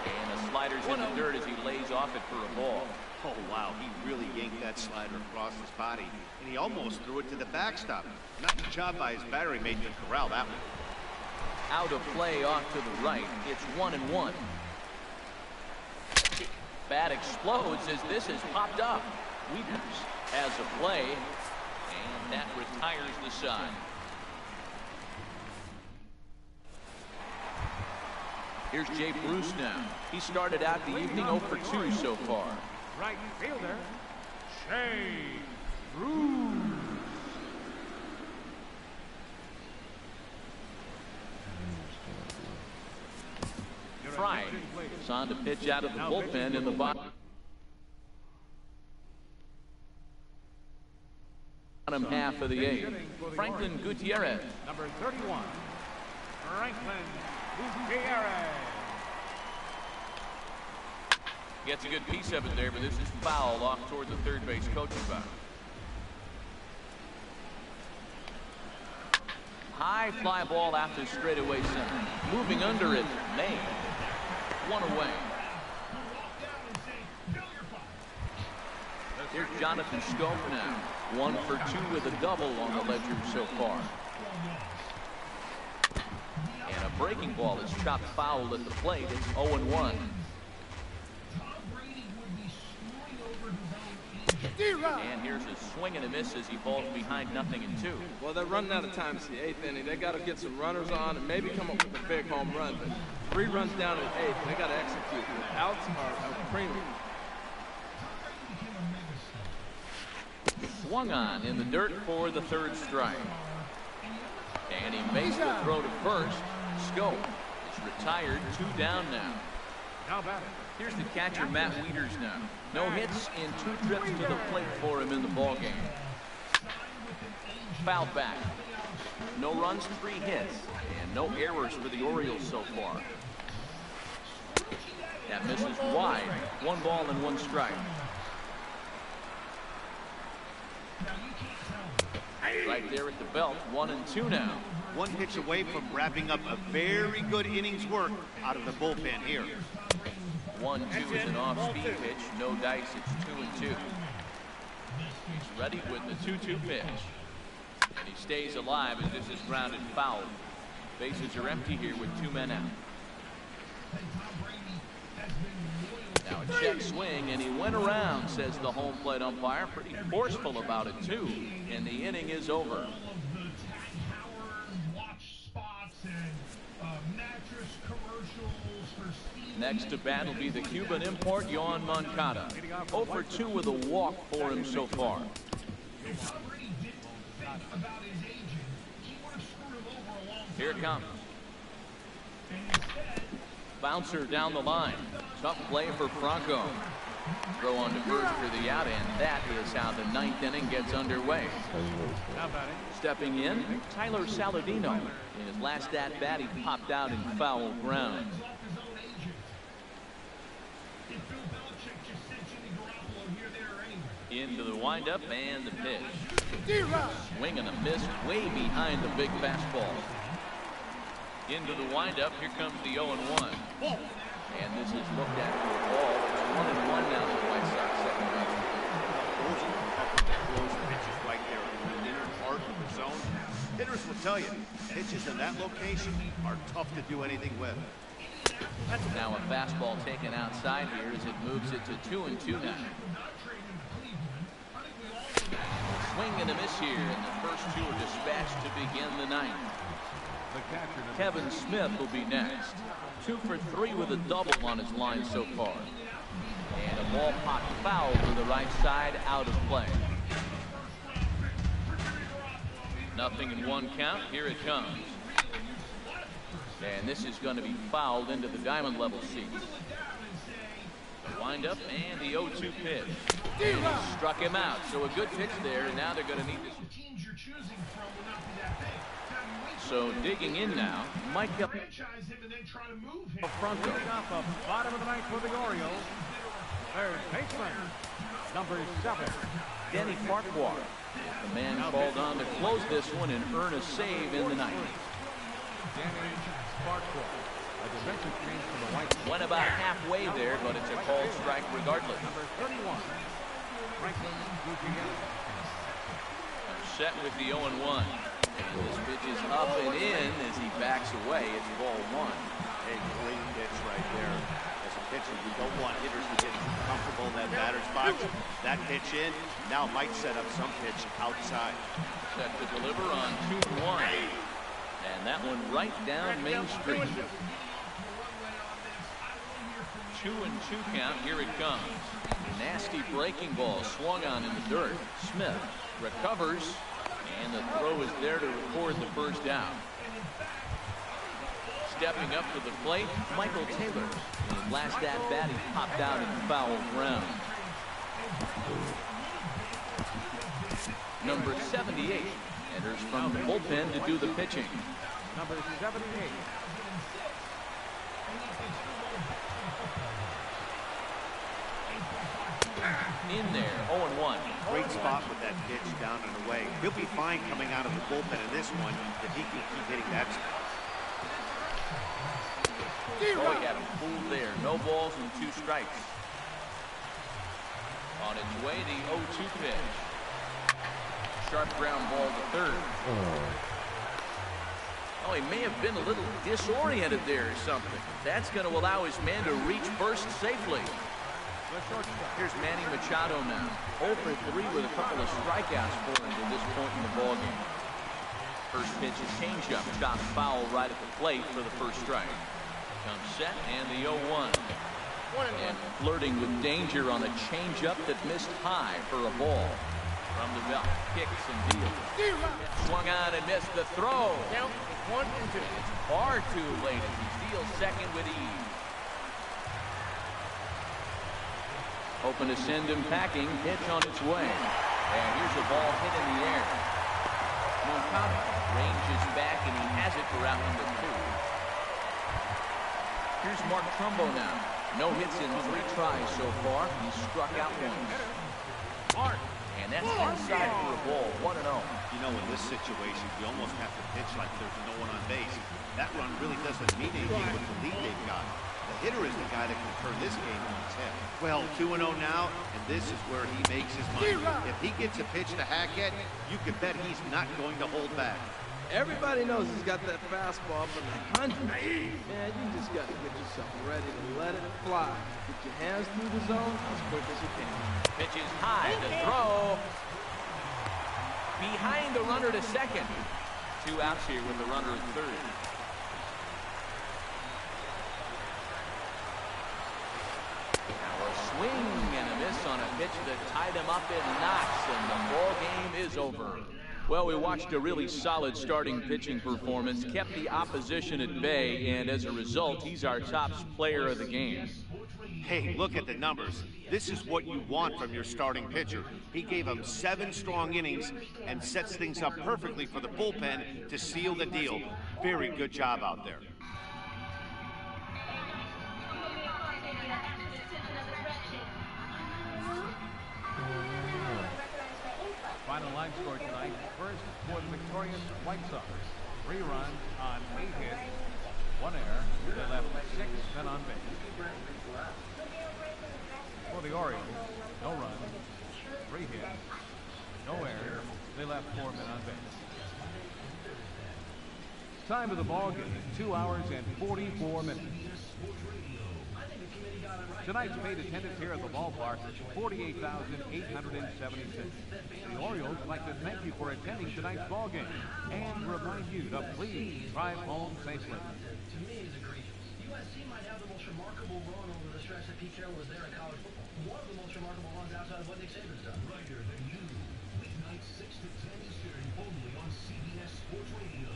And the slider's in the dirt as he lays off it for a ball. Oh, wow, he really yanked that slider across his body, and he almost threw it to the backstop. Nice job by his battery mate to corral that one. Out of play off to the right. It's 1-1. Bat explodes as this has popped up. Wieters has a play, and that retires the side. Here's Jay Bruce now. He started out the evening 0 for 2 so far. Right fielder, Jay Bruce. Fry is on to pitch out of the bullpen in the bottom half of the 8th. Franklin Gutierrez. Number 31, Franklin Gutierrez. Gets a good piece of it there, but this is foul off toward the third base coaching box. High fly ball after straightaway center. Moving under it, May. One away. Here's Jonathan Schoaf now. 1 for 2 with a double on the ledger so far. And a breaking ball is chopped foul at the plate. It's 0-1. And here's a swing and a miss as he falls behind 0-2. Well, they're running out of time. It's the 8th inning. They got to get some runners on and maybe come up with a big home run. But 3 runs down in the 8th. They got to execute. The outs are a premium. Swung on in the dirt for the third strike. And he makes the throw to first. Schoaf is retired. 2 down now. Now batting. Here's the catcher, Matt Wieters now. No hits in 2 trips to the plate for him in the ballgame. Fouled back. No runs, 3 hits, and no errors for the Orioles so far. That misses wide. 1 ball and 1 strike. Right there at the belt. 1-2 now. 1 pitch away from wrapping up a very good innings work out of the bullpen here. 1-2 is an off-speed pitch. No dice. It's 2-2. He's ready with the 2-2 pitch. And he stays alive as this is grounded foul. Bases are empty here with 2 men out. Now a check swing, and he went around, says the home plate umpire. Pretty forceful about it, too. And the inning is over. Next to bat will be the Cuban import, Yoan Moncada. 0 for 2 with a walk for him so far. Here it comes. Bouncer down the line. Tough play for Franco. Throw on to first for the out, and that is how the 9th inning gets underway. Stepping in, Tyler Saladino. In his last at-bat, he popped out in foul ground. Into the windup and the pitch. Swing and a miss way behind the big fastball. Into the windup, here comes the 0-1. And this is looked at for a ball. It's 1-1 now to the White Sox second baseman. Those pitches right there in the inner part of the zone. Hitters will tell you, pitches in that location are tough to do anything with. Now a fastball taken outside here as it moves it to 2-2 now. Swing and a miss here, and the first 2 are dispatched to begin the 9th. Kevin Smith will be next. 2 for 3 with a double on his line so far. And a ball popped foul to the right side, out of play. 0-1 count. Here it comes. And this is going to be fouled into the diamond level seats. The windup and the 0-2 pitch. And he struck him out. So a good pitch there, and now they're going to need this. So digging in now, Mike Franco. Off the bottom of the 9th for the Orioles. Third baseman, number 7. Danny Farquhar. The man called on to close this one and earn a save in the 9th. Danny Farquhar. A defensive change for the White Sox. Went about halfway there, but it's a called strike regardless. Number 31, Franklin Gutierrez. Set with the 0-1. And this pitch is up and in as he backs away. It's ball 1. A great pitch right there. As a pitcher, you don't want hitters to get too comfortable in that batter's box. That pitch in, now might set up some pitch outside. Set to deliver on 2-1. And that one right down Main Street. 2-2 count. Here it comes. Nasty breaking ball swung on in the dirt. Smith recovers, and the throw is there to record the first down. Stepping up to the plate, Michael Taylor. In his last at-bat, he popped out in foul ground. Number 78 enters from the bullpen to do the pitching. Number 78. He'll be fine coming out of the bullpen in this one if he can keep hitting that spot. Oh, he had him fooled there. No balls and 2 strikes. On its way, the 0-2 pitch. Sharp ground ball to third. Oh, he may have been a little disoriented there or something. That's going to allow his man to reach first safely. Here's Manny Machado now. 0 for 3 with a couple of strikeouts for him to this point in the ballgame. First pitch is changeup, chopped foul right at the plate for the first strike. Comes set and the 0-1. And flirting with danger on a changeup that missed high for a ball. From the belt, kicks and deals. Swung on and missed the throw. Count 1 and 2. It's far too late as he steals second with ease. Hoping to send him packing. Pitch on its way. And here's a ball hit in the air. Moncada ranges back and he has it for out number 2. Here's Mark Trumbo now. No hits in 3 tries so far. He's struck out once. Mark. And that's inside for a ball. 1-0. You know, in this situation, you almost have to pitch like there's no one on base. That run really doesn't mean anything with the lead they've got. The hitter is the guy that can turn this game on its head. Well, 2-0 now, and this is where he makes his money. If he gets a pitch to Hackett, you can bet he's not going to hold back. Everybody knows he's got that fastball from the 100. Man, you just got to get yourself ready to let it fly. Get your hands through the zone as quick as you can. Pitch is high, the throw. Behind the runner to second. 2 outs here with the runner at third. Now a swing and a miss on a pitch that tied him up in knots, and the ball game is over. Well, we watched a really solid starting pitching performance, kept the opposition at bay, and as a result, he's our top player of the game. Hey, look at the numbers. This is what you want from your starting pitcher. He gave them 7 strong innings and sets things up perfectly for the bullpen to seal the deal. Very good job out there. Final line score tonight. First for the victorious Whitesox. 3 runs on 8 hits, 1 error. They left 6 men on base. For the Orioles, no runs, 3 hits, no errors. They left 4 men on base. Time of the ball game, 2 hours and 44 minutes. Tonight's paid attendance here at the ballpark, 48,876. The Orioles would like to thank you for attending tonight's ball game and remind you to please drive home safely. To me, is egregious. USC might have the most remarkable run over the stretch that Pete Carroll was there in college football. One of the most remarkable runs outside of what Nick Saban's done. Brighter than you. Weeknights 6 to 10 Eastern, only on CBS Sports Radio.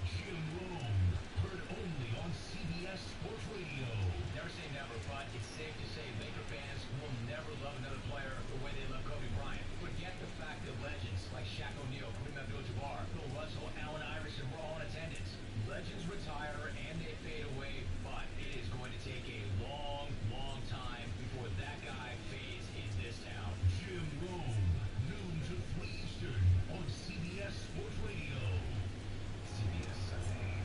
Jim Rome, heard only on CBS Sports Radio. Never say never, but it's safe to say Laker fans will never love another player the way they love Kobe Bryant. Forget the fact that legends like Shaq O'Neal, Kareem Abdul-Jabbar, Bill Russell, Allen Iverson were all in attendance. Legends retire and they fade away, but it is going to take a long, long time before that guy fades in this town. Jim Rome, noon to 3 Eastern on CBS Sports Radio. CBS Sunday.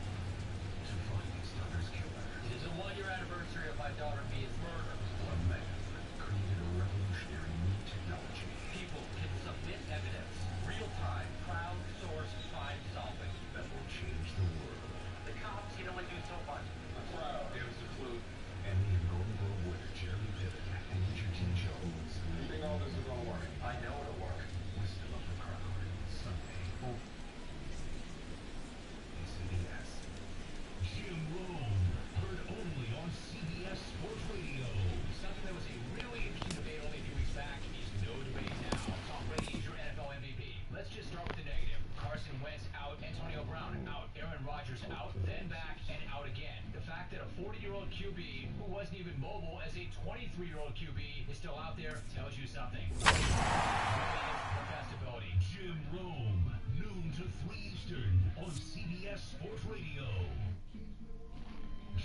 To find his daughter's killer. It is a 1-year anniversary of my daughter being murdered. One man created a revolutionary new technology. People can submit evidence, real-time, crowdsourced crime solving. That will change the world. The cops can only do so much. The crowd gives the clue. Emmy and Golden Globe winner Jeremy Piven and Richard T. Jones. You think all this is gonna work? I know it'll work. Wisdom of the crowd. Sunday. CBS. Jim Rome, heard only on CBS Sports Radio. Something that was a really interesting debate only a few weeks back is no debate now. Tom Brady is your NFL MVP. Let's just start with the negative. Carson Wentz out, Antonio Brown out, Aaron Rodgers out, then back and out again. The fact that a 40-year-old QB who wasn't even mobile as a 23-year-old QB is still out there tells you something. Contestability. Jim Rome, noon to 3 Eastern on CBS Sports Radio.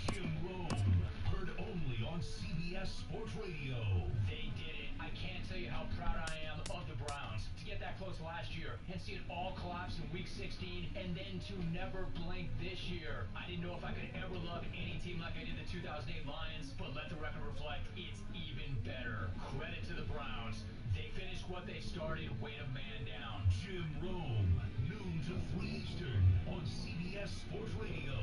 Jim Rome, heard only on CBS Sports Radio. They did it. I can't tell you how proud I am of the Browns to get see it all collapse in Week 16 and then to never blink this year. I didn't know if I could ever love any team like I did the 2008 Lions, but let the record reflect it's even better. Credit to the Browns. They finished what they started. Way to man down. Jim Rome, noon to 3 Eastern on CBS Sports Radio.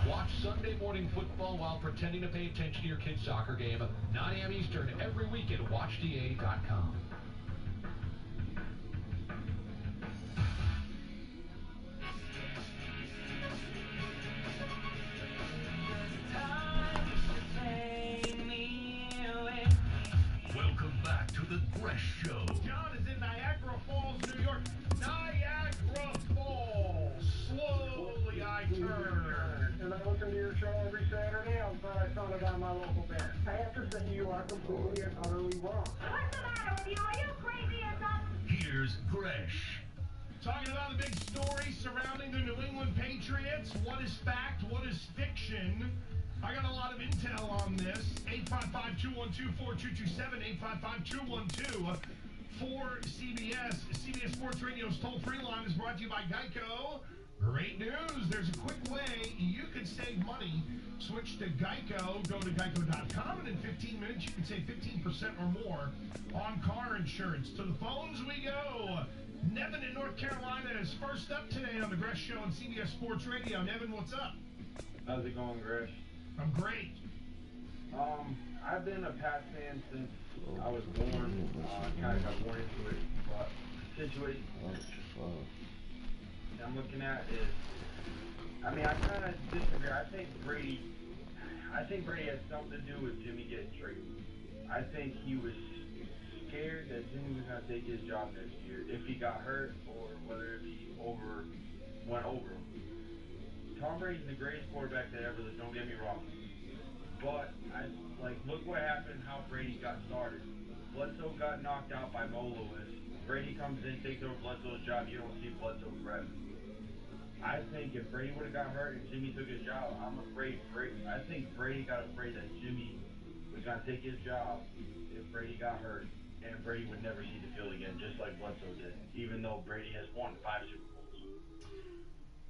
Watch Sunday morning football while pretending to pay attention to your kid's soccer game. 9 a.m. Eastern every week at WatchDA.com. Welcome back to the Gresh Show. John is in Niagara Falls, New York. Niagara Falls. Slowly I turn. And I listen to your show every Saturday. I'm glad I found it on my local band. I have to say you are completely and utterly wrong. What's the matter with you? Are you crazy or something? Here's Gresh. Talking about the big story surrounding the New England Patriots. What is fact? What is fiction? I got a lot of intel on this. 855-212-4227. 855-212-4CBS. CBS Sports Radio's toll-free line is brought to you by Geico. Great news. There's a quick way you could save money. Switch to Geico. Go to geico.com, and in 15 minutes you can save 15% or more on car insurance. To the phones we go. Nevin in North Carolina is first up today on the Gresh Show on CBS Sports Radio. Nevin, what's up? How's it going, Gresh? I'm great. I've been a Pats fan since I was born. I kind of got born into it, but the situation I'm looking at is, I mean, I kind of disagree. I think Brady had something to do with Jimmy getting traded. I think he was scared that Jimmy was going to take his job next year if he got hurt or whether he went over him. Tom Brady's the greatest quarterback that ever lived, don't get me wrong. But, look what happened, how Brady got started. Bledsoe got knocked out by Mo Lewis. Brady comes in, takes over Bledsoe's job. You don't see Bledsoe forever. I think if Brady would have got hurt and Jimmy took his job, I think Brady got afraid that Jimmy was going to take his job if Brady got hurt, and Brady would never see the field again, just like Bledsoe did, even though Brady has won 5 Super Bowls.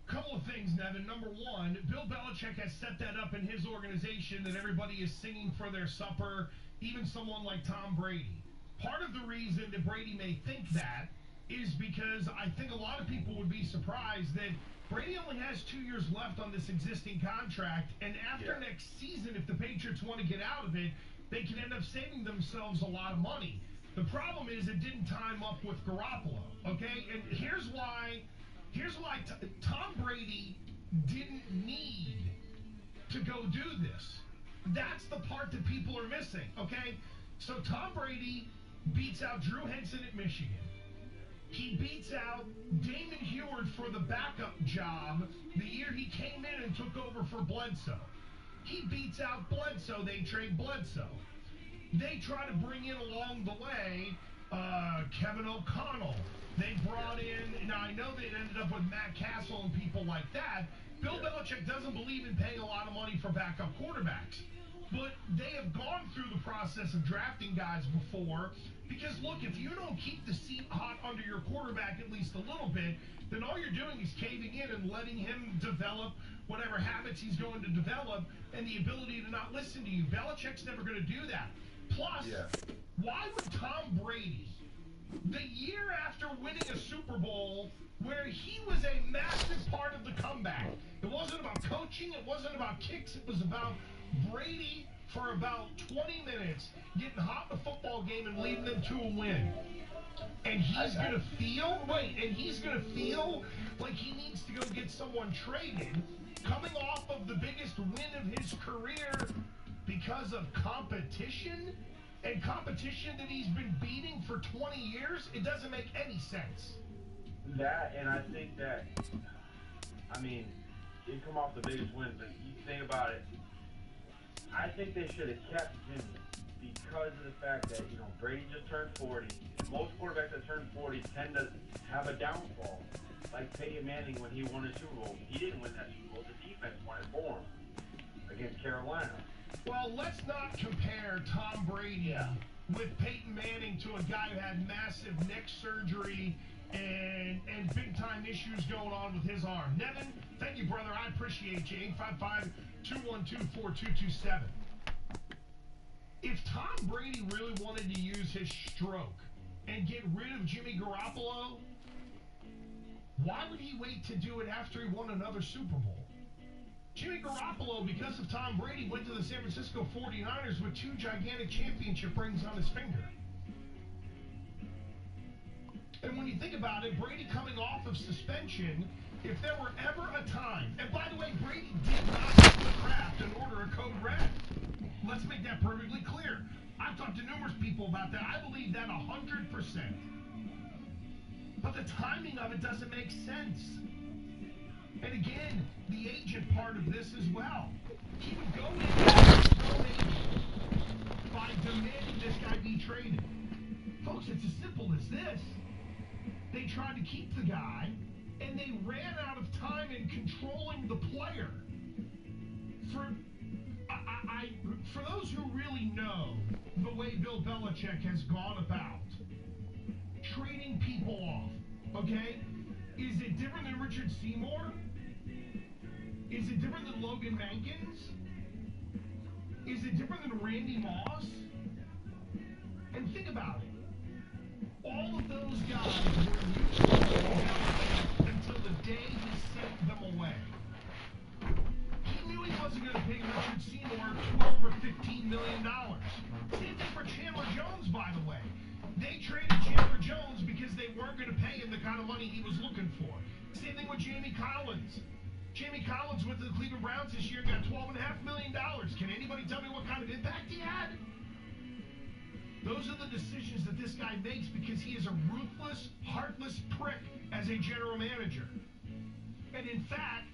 Couple of things, Nevin. Number one, Bill Belichick has set that up in his organization that everybody is singing for their supper, even someone like Tom Brady. Part of the reason that Brady may think that is because I think a lot of people would be surprised that Brady only has 2 years left on this existing contract, and after next season, if the Patriots want to get out of it, they can end up saving themselves a lot of money. The problem is it didn't time up with Garoppolo, okay? And here's why Tom Brady didn't need to go do this. That's the part that people are missing, okay? So Tom Brady beats out Drew Henson at Michigan. He beats out Damon Heward for the backup job the year he came in and took over for Bledsoe. He beats out Bledsoe. They trade Bledsoe. They try to bring in along the way Kevin O'Connell. They brought in, now I know they ended up with Matt Castle and people like that. Bill Belichick doesn't believe in paying a lot of money for backup quarterbacks. But they have gone through the process of drafting guys before, because look, if you don't keep the seat hot under your quarterback at least a little bit, then all you're doing is caving in and letting him develop whatever habits he's going to develop and the ability to not listen to you. Belichick's never going to do that. Plus, why would Tom Brady, the year after winning a Super Bowl where he was a massive part of the comeback, it wasn't about coaching, it wasn't about kicks, it was about Brady for about 20 minutes getting hot in the football game and leading them to a win. And he's going to feel like he needs to go get someone traded coming off of the biggest win of his career because of competition, and competition that he's been beating for 20 years. It doesn't make any sense. That, and I think that, I mean, you come off the biggest win, but you think about it, I think they should have kept Jimmy because of the fact that, you know, Brady just turned 40. Most quarterbacks that turn 40 tend to have a downfall, like Peyton Manning when he won his Super Bowl. He didn't win that Super Bowl. The defense won it for him against Carolina. Well, let's not compare Tom Brady with Peyton Manning to a guy who had massive neck surgery and big-time issues going on with his arm. Nevin, thank you, brother. I appreciate you. 855-212-4227. If Tom Brady really wanted to use his stroke and get rid of Jimmy Garoppolo, why would he wait to do it after he won another Super Bowl? Jimmy Garoppolo, because of Tom Brady, went to the San Francisco 49ers with 2 gigantic championship rings on his finger. And when you think about it, Brady coming off of suspension, if there were ever a time, and by the way, Brady did not go to the draft and order a code red. Let's make that perfectly clear. I've talked to numerous people about that. I believe that 100%. But the timing of it doesn't make sense. And again, the agent part of this as well. He would go in his own agent by demanding this guy be traded. Folks, it's as simple as this. They tried to keep the guy, and they ran out of time in controlling the player. For those who really know the way Bill Belichick has gone about trading people off, okay? Is it different than Richard Seymour? Is it different than Logan Mankins? Is it different than Randy Moss? And think about it. All of those guys were useful until the day he sent them away. He knew he wasn't going to pay Richard Seymour $12 or $15 million. Same thing for Chandler Jones, by the way. They traded Chandler Jones because they weren't going to pay him the kind of money he was looking for. Same thing with Jamie Collins. Jamie Collins went to the Cleveland Browns this year and got $12.5 million. Can anybody tell me what kind of impact he had? Those are the decisions that this guy makes because he is a ruthless, heartless prick as a general manager. And in fact,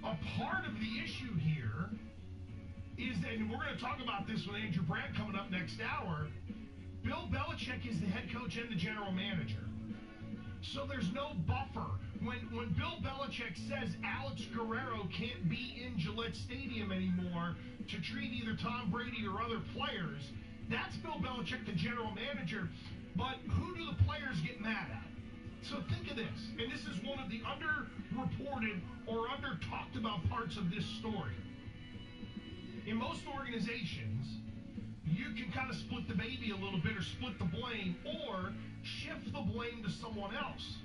a part of the issue here is, and we're going to talk about this with Andrew Brandt coming up next hour, Bill Belichick is the head coach and the general manager. So there's no buffer. When Bill Belichick says Alex Guerrero can't be in Gillette Stadium anymore to treat either Tom Brady or other players, that's Bill Belichick, the general manager. But who do the players get mad at? So think of this, and this is one of the underreported or under-talked about parts of this story. In most organizations, you can kind of split the baby a little bit or split the blame or shift the blame to someone else.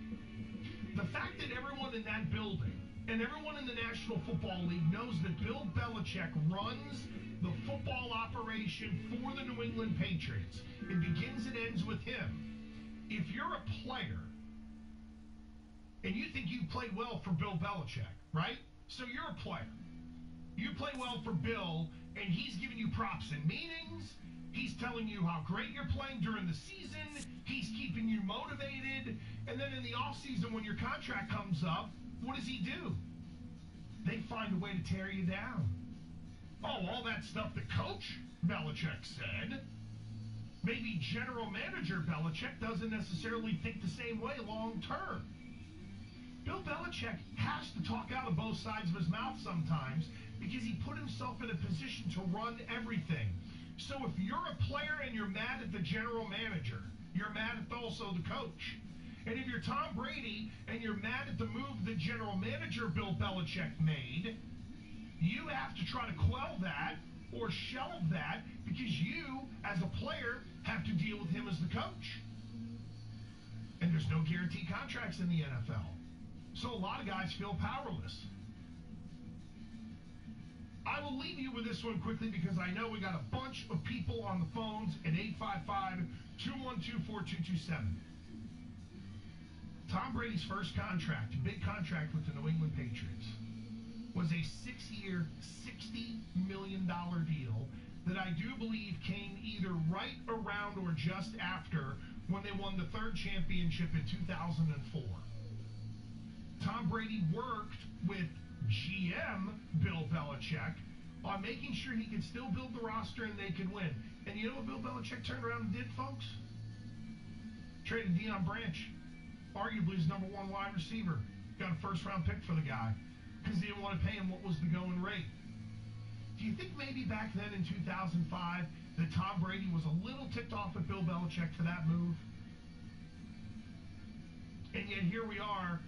The fact that everyone in that building and everyone in the National Football League knows that Bill Belichick runs the football operation for the New England Patriots. It begins and ends with him. If you're a player and you think you played well for Bill Belichick, right? So you're a player. You play well for Bill, and he's giving you props and meetings. He's telling you how great you're playing during the season. He's keeping you motivated. And then in the offseason, when your contract comes up, what does he do? They find a way to tear you down. Oh, all that stuff that Coach Belichick said. Maybe General Manager Belichick doesn't necessarily think the same way long term. Bill Belichick has to talk out of both sides of his mouth sometimes because he put himself in a position to run everything. So if you're a player and you're mad at the general manager, you're mad at also the coach. And if you're Tom Brady and you're mad at the move the general manager Bill Belichick made, you have to try to quell that or shelve that because you, as a player, have to deal with him as the coach. And there's no guaranteed contracts in the NFL. So a lot of guys feel powerless. I will leave you with this one quickly because I know we got a bunch of people on the phones at 855-212-4227. Tom Brady's first contract, big contract with the New England Patriots, was a 6-year, $60 million deal that I do believe came either right around or just after when they won the third championship in 2004. Tom Brady worked with GM Bill Belichick on making sure he could still build the roster and they could win. And you know what Bill Belichick turned around and did, folks? Traded Deion Branch, arguably his number one wide receiver. Got a first-round pick for the guy because he didn't want to pay him what was the going rate. Do you think maybe back then in 2005 that Tom Brady was a little ticked off at Bill Belichick for that move. And yet here we are,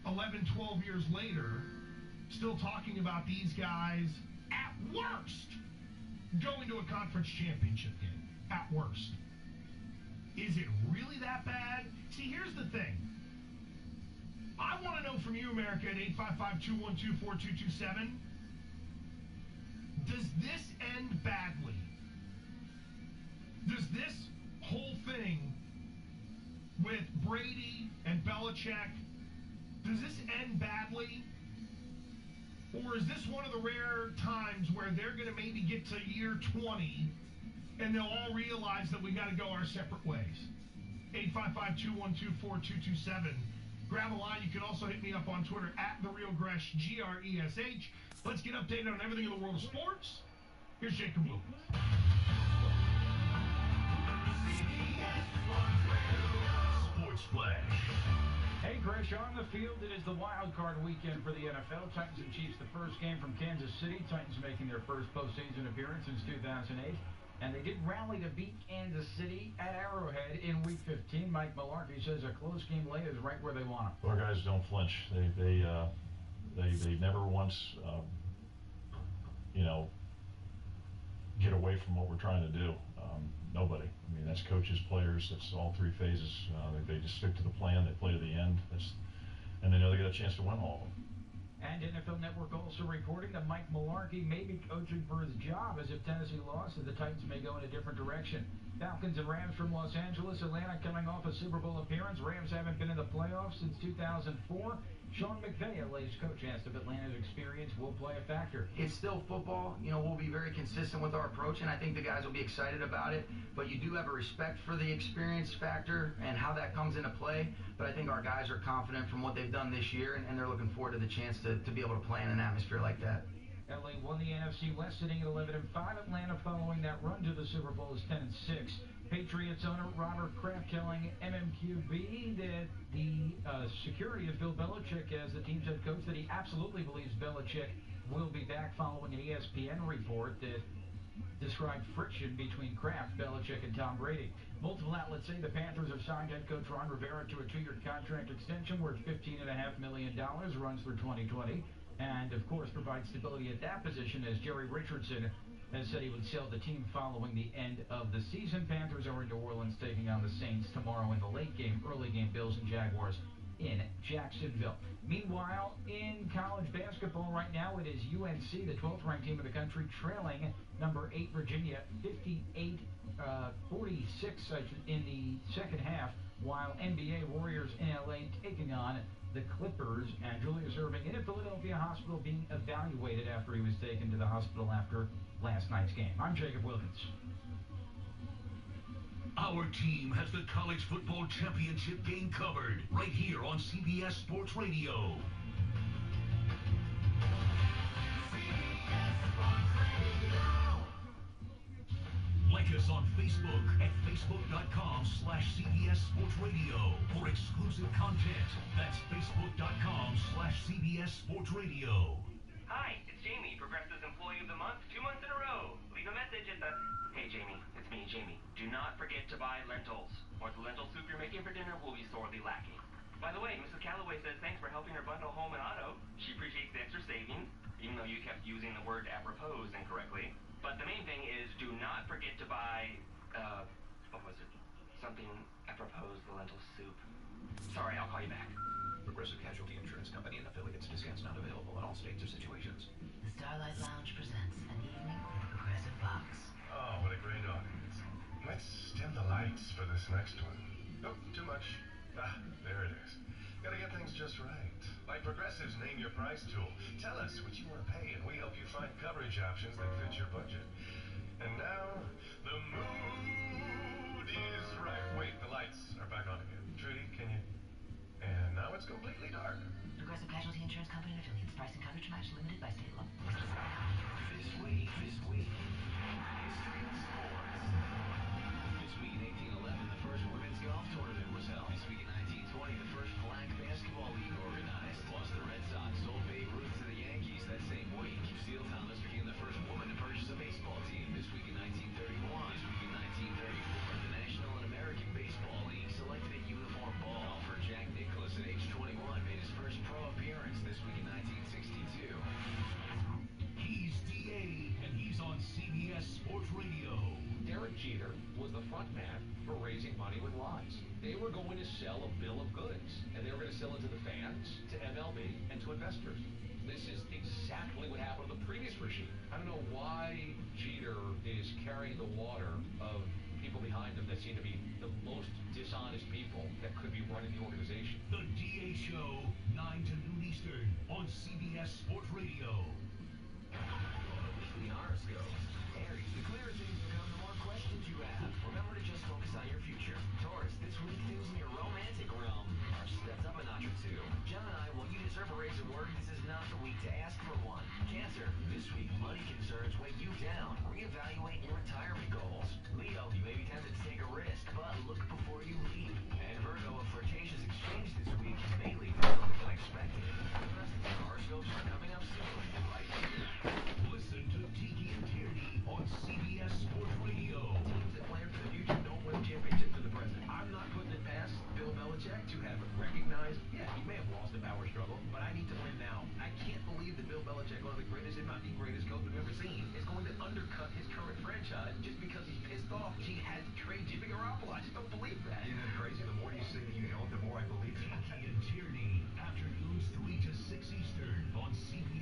11, 12 years later, still talking about these guys, at worst, going to a conference championship game. At worst. Is it really that bad? See, here's the thing. I want to know from you, America, at 855-212-4227, does this end badly? Does this whole thing with Brady and Belichick, does this end badly? Or is this one of the rare times where they're going to maybe get to year 20 and they'll all realize that we got to go our separate ways? 855-212-4227. Grab a line. You can also hit me up on Twitter at TheRealGresh, Gresh. Let's get updated on everything in the world of sports. Here's Jacob Wilkins. Sports Flash. Hey, Gresh, on the field, it is the wild card weekend for the NFL. Titans and Chiefs, the first game from Kansas City. Titans making their first postseason appearance since 2008. And they did rally to beat Kansas City at Arrowhead in Week 15. Mike Mularkey says a close game late is right where they want them. Our guys don't flinch. They never once, get away from what we're trying to do. Nobody. I mean, that's coaches, players. That's all three phases. They just stick to the plan. They play to the end. And they know they got a chance to win all of them. And NFL Network also reporting that Mike Mularkey may be coaching for his job, as if Tennessee lost, and the Titans may go in a different direction. Falcons and Rams from Los Angeles. Atlanta coming off a Super Bowl appearance. Rams haven't been in the playoffs since 2004. Sean McVay, LA's coach, asked if Atlanta's experience will play a factor. It's still football. We'll be very consistent with our approach, and I think the guys will be excited about it. But you do have a respect for the experience factor and how that comes into play. But I think our guys are confident from what they've done this year, and they're looking forward to the chance to be able to play in an atmosphere like that. LA won the NFC West, sitting at 11-5. Atlanta, following that run to the Super Bowl, is 10-6. Patriots owner Robert Kraft telling MMQB that the security of Bill Belichick as the team's head coach, that he absolutely believes Belichick will be back, following an ESPN report that described friction between Kraft, Belichick, and Tom Brady. Multiple outlets say the Panthers have signed head coach Ron Rivera to a 2-year contract extension worth $15.5 million, runs through 2020, and of course provides stability at that position, as Jerry Richardson has said he would sell the team following the end of the season. Panthers are in New Orleans taking on the Saints tomorrow in the late game, early game, Bills and Jaguars in Jacksonville. Meanwhile, in college basketball right now, it is UNC, the 12th ranked team of the country, trailing number 8 Virginia 58-46 in the second half, while NBA Warriors in LA taking on the Clippers, and Julius Erving in a Philadelphia hospital being evaluated after he was taken to the hospital after last night's game. I'm Jacob Wilkins. Our team has the college football championship game covered right here on CBS Sports Radio. Like us on Facebook at facebook.com/CBS Sports Radio for exclusive content. That's facebook.com/CBS Sports Radio. Hi, it's Jamie, Progressive's Employee of the Month, 2 months in a row. Leave a message at the... Hey, Jamie, it's me, Jamie. Do not forget to buy lentils, or the lentil soup you're making for dinner will be sorely lacking. By the way, Mrs. Calloway says thanks for helping her bundle home and auto. She appreciates the extra savings, even though you kept using the word apropos incorrectly. But the main thing is, do not forget to buy, what was it? Something apropos the lentil soup. Sorry, I'll call you back. Progressive Casualty Insurance Company and affiliates. Discounts not available in all states or situations. The Starlight Lounge presents an evening with Progressive Box. Oh, what a great audience. Let's dim the lights for this next one. Nope, too much. Ah, there it is. Gotta get things just right. Like Progressive's Name Your Price tool. Tell us what you want to pay, and we help you find coverage options that fit your budget. And now, the mood is right. Wait, the lights are back on again. Trudy, can you? And now it's completely dark. Progressive Casualty Insurance Company and affiliates. Price and coverage match limited by state law. This week. Extreme sports. This week in 1811, the first women's golf tournament was held. This week in 1920, the first flag basketball league organized. Plus, the Red Sox sold Babe Ruth to the Yankees that same week. Steele Thomas became the first woman to purchase a baseball team. This week in 1931, front man for raising money with lies. They were going to sell a bill of goods, and they were going to sell it to the fans, to MLB, and to investors. This is exactly what happened to the previous regime. I don't know why Jeter is carrying the water of people behind him that seem to be the most dishonest people that could be running the organization. The DA Show, 9 to noon Eastern on CBS Sports Radio. The horoscope. Aries, the clearer things become, the more questions you have. Remember to just focus on your future. Taurus, this week things in your romantic realm are stepped up a notch or two. Gemini, while you deserve a raise at work, this is not the week to ask for one. Cancer, this week money concerns weigh you down. Reevaluate your retirement goals. Leo, you may be tempted to take a risk, but look before you leap. And Virgo, a flirtatious exchange this week may lead to something unexpected. The rest of your horoscopes are coming up soon, right here. Listen to Tiki and Tierney on CBS Sports Radio. Teams that plan for the future don't win championships in the present. I'm not putting it past Bill Belichick to have recognized, yeah, he may have lost the power struggle, but I need to win now. I can't believe that Bill Belichick, one of the greatest, if not the greatest coach we've ever seen, is going to undercut his current franchise just because he's pissed off he had to trade Jimmy Garoppolo. I just don't believe that. Isn't that crazy? The more you say that you know it, the more I believe it. Tiki and Tierney, afternoons 3 to 6 Eastern on CBS.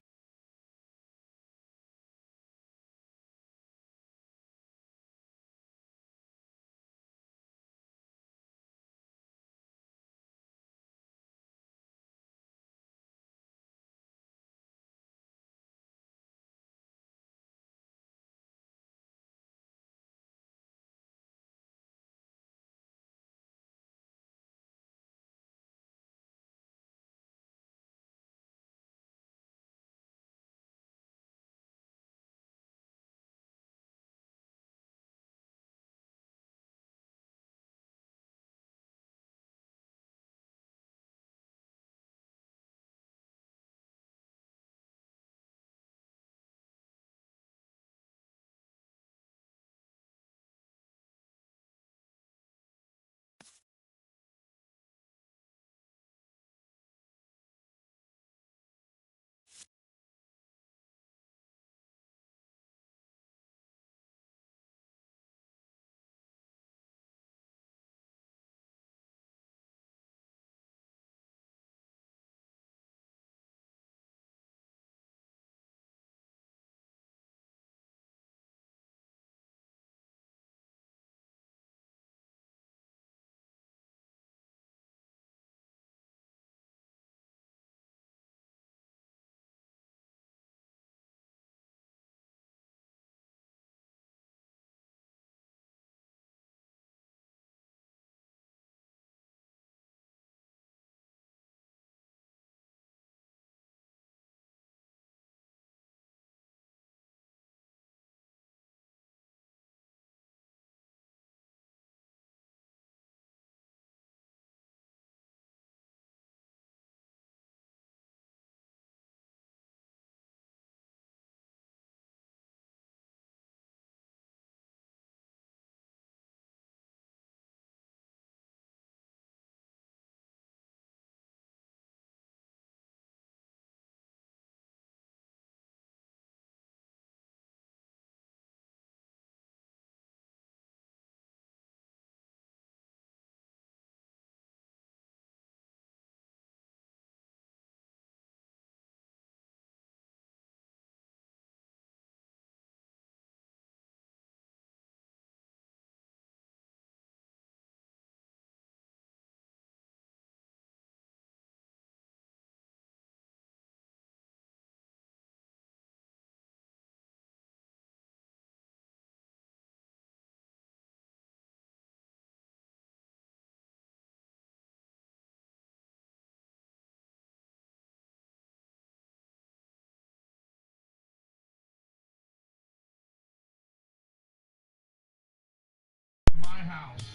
My house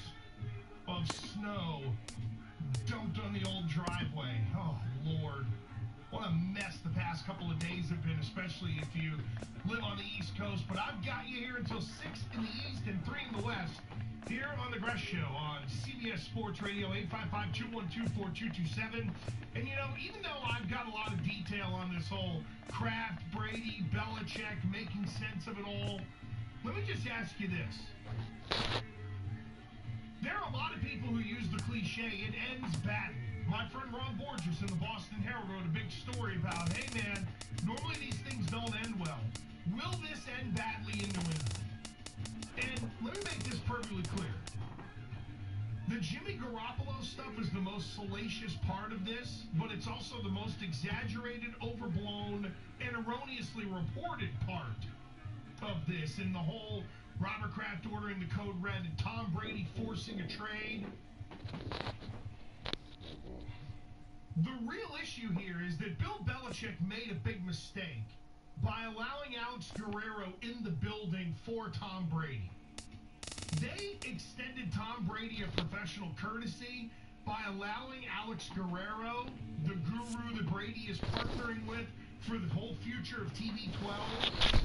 of snow dumped on the old driveway. Oh, Lord. What a mess the past couple of days have been, especially if you live on the East Coast. But I've got you here until 6 in the East and 3 in the West. Here on The Gress Show on CBS Sports Radio, 855-212-4227. And, you know, even though I've got a lot of detail on this whole Kraft, Brady, Belichick, making sense of it all, let me just ask you this. There are a lot of people who use the cliche, it ends badly. My friend Ron Borges in the Boston Herald wrote a big story about, hey man, normally these things don't end well. Will this end badly in New England? And let me make this perfectly clear. The Jimmy Garoppolo stuff is the most salacious part of this, but it's also the most exaggerated, overblown, and erroneously reported part of this. And the whole Robert Kraft ordering the code red and Tom Brady forcing a trade. The real issue here is that Bill Belichick made a big mistake by allowing Alex Guerrero in the building for Tom Brady. They extended Tom Brady a professional courtesy by allowing Alex Guerrero, the guru that Brady is partnering with for the whole future of TB12.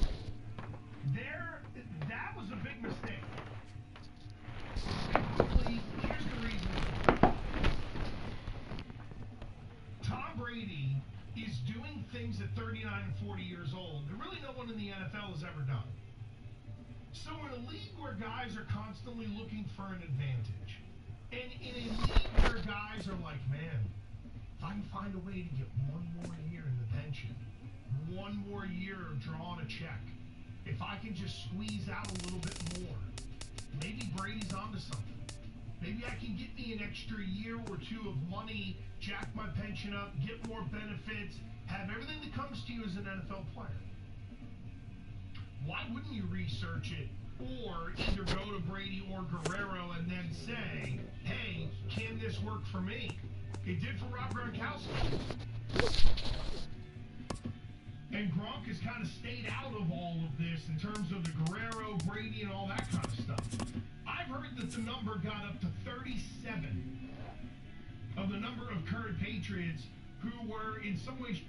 That was a big mistake. Here's the reason. Tom Brady is doing things at 39 and 40 years old that really no one in the NFL has ever done. So in a league where guys are constantly looking for an advantage, and in a league where guys are like, man, if I can find a way to get one more year in the pension, one more year of drawing a check, if I can just squeeze out a little bit more, maybe Brady's onto something. Maybe I can get me an extra year or two of money, jack my pension up, get more benefits, have everything that comes to you as an NFL player. Why wouldn't you research it or either go to Brady or Guerrero and then say, hey, can this work for me? It did for Rob Gronkowski. And Gronk has kind of stayed out of all of this in terms of the Guerrero, Brady, and all that kind of stuff. I've heard that the number got up to 37 of the number of current Patriots who were in some ways...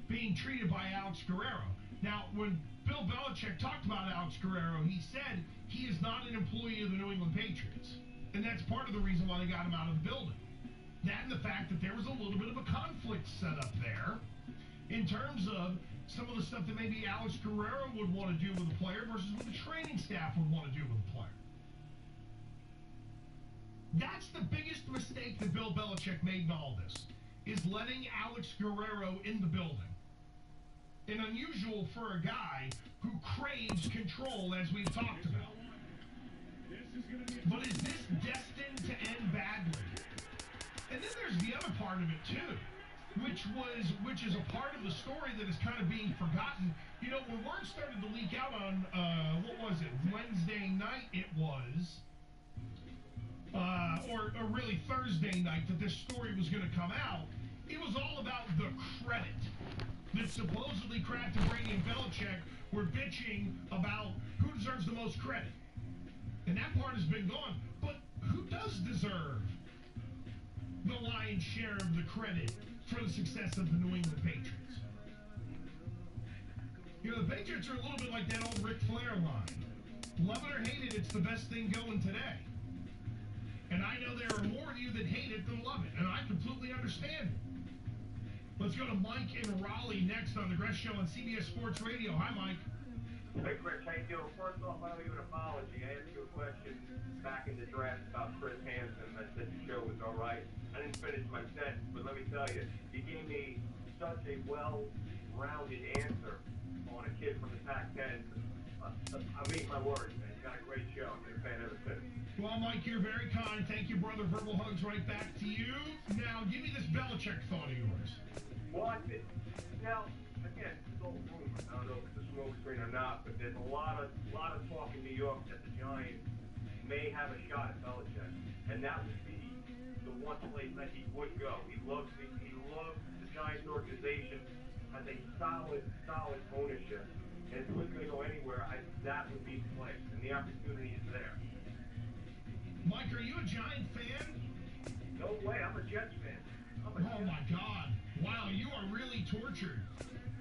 being treated by Alex Guerrero. Now, when Bill Belichick talked about Alex Guerrero, he said he is not an employee of the New England Patriots. And that's part of the reason why they got him out of the building. That and the fact that there was a little bit of a conflict set up there in terms of some of the stuff that maybe Alex Guerrero would want to do with a player versus what the training staff would want to do with a player. That's the biggest mistake that Bill Belichick made in all this, is letting Alex Guerrero in the building. And unusual for a guy who craves control, as we've talked about. But is this destined to end badly? And then there's the other part of it too, which is a part of the story that is kind of being forgotten. You know, when word started to leak out on what was it, Wednesday night it was, or really Thursday night, that this story was going to come out. It was all about the credit that supposedly Kraft and Brady and Belichick were bitching about who deserves the most credit. And that part has been gone. But who does deserve the lion's share of the credit for the success of the New England Patriots? You know, the Patriots are a little bit like that old Ric Flair line. Love it or hate it, it's the best thing going today. And I know there are more of you that hate it than love it, and I completely understand it. Let's go to Mike in Raleigh next on the Gress Show on CBS Sports Radio. Hi, Mike. Hey, Chris, how you doing? First off, I owe you an apology. I asked you a question back in the draft about Chris Hansen. I said the show was all right. I didn't finish my sentence, but let me tell you, you gave me such a well-rounded answer on a kid from the Pac-10. I mean my words, man. You got a great show. I've been a fan ever since. Well, Mike, you're very kind. Thank you, brother. Verbal hugs right back to you. Now, give me this Belichick thought of yours. Well, now, again, it's all rumor. I don't know if it's a smoke screen or not, but there's a lot of talk in New York that the Giants may have a shot at Belichick, and that would be the one place that he would go. He loves the Giants organization, has a solid ownership, And if he was going to go anywhere, that would be the place, and the opportunity is there. Mike, are you a Giant fan? No way, I'm a Jets fan. Oh my God. Wow, you are really tortured.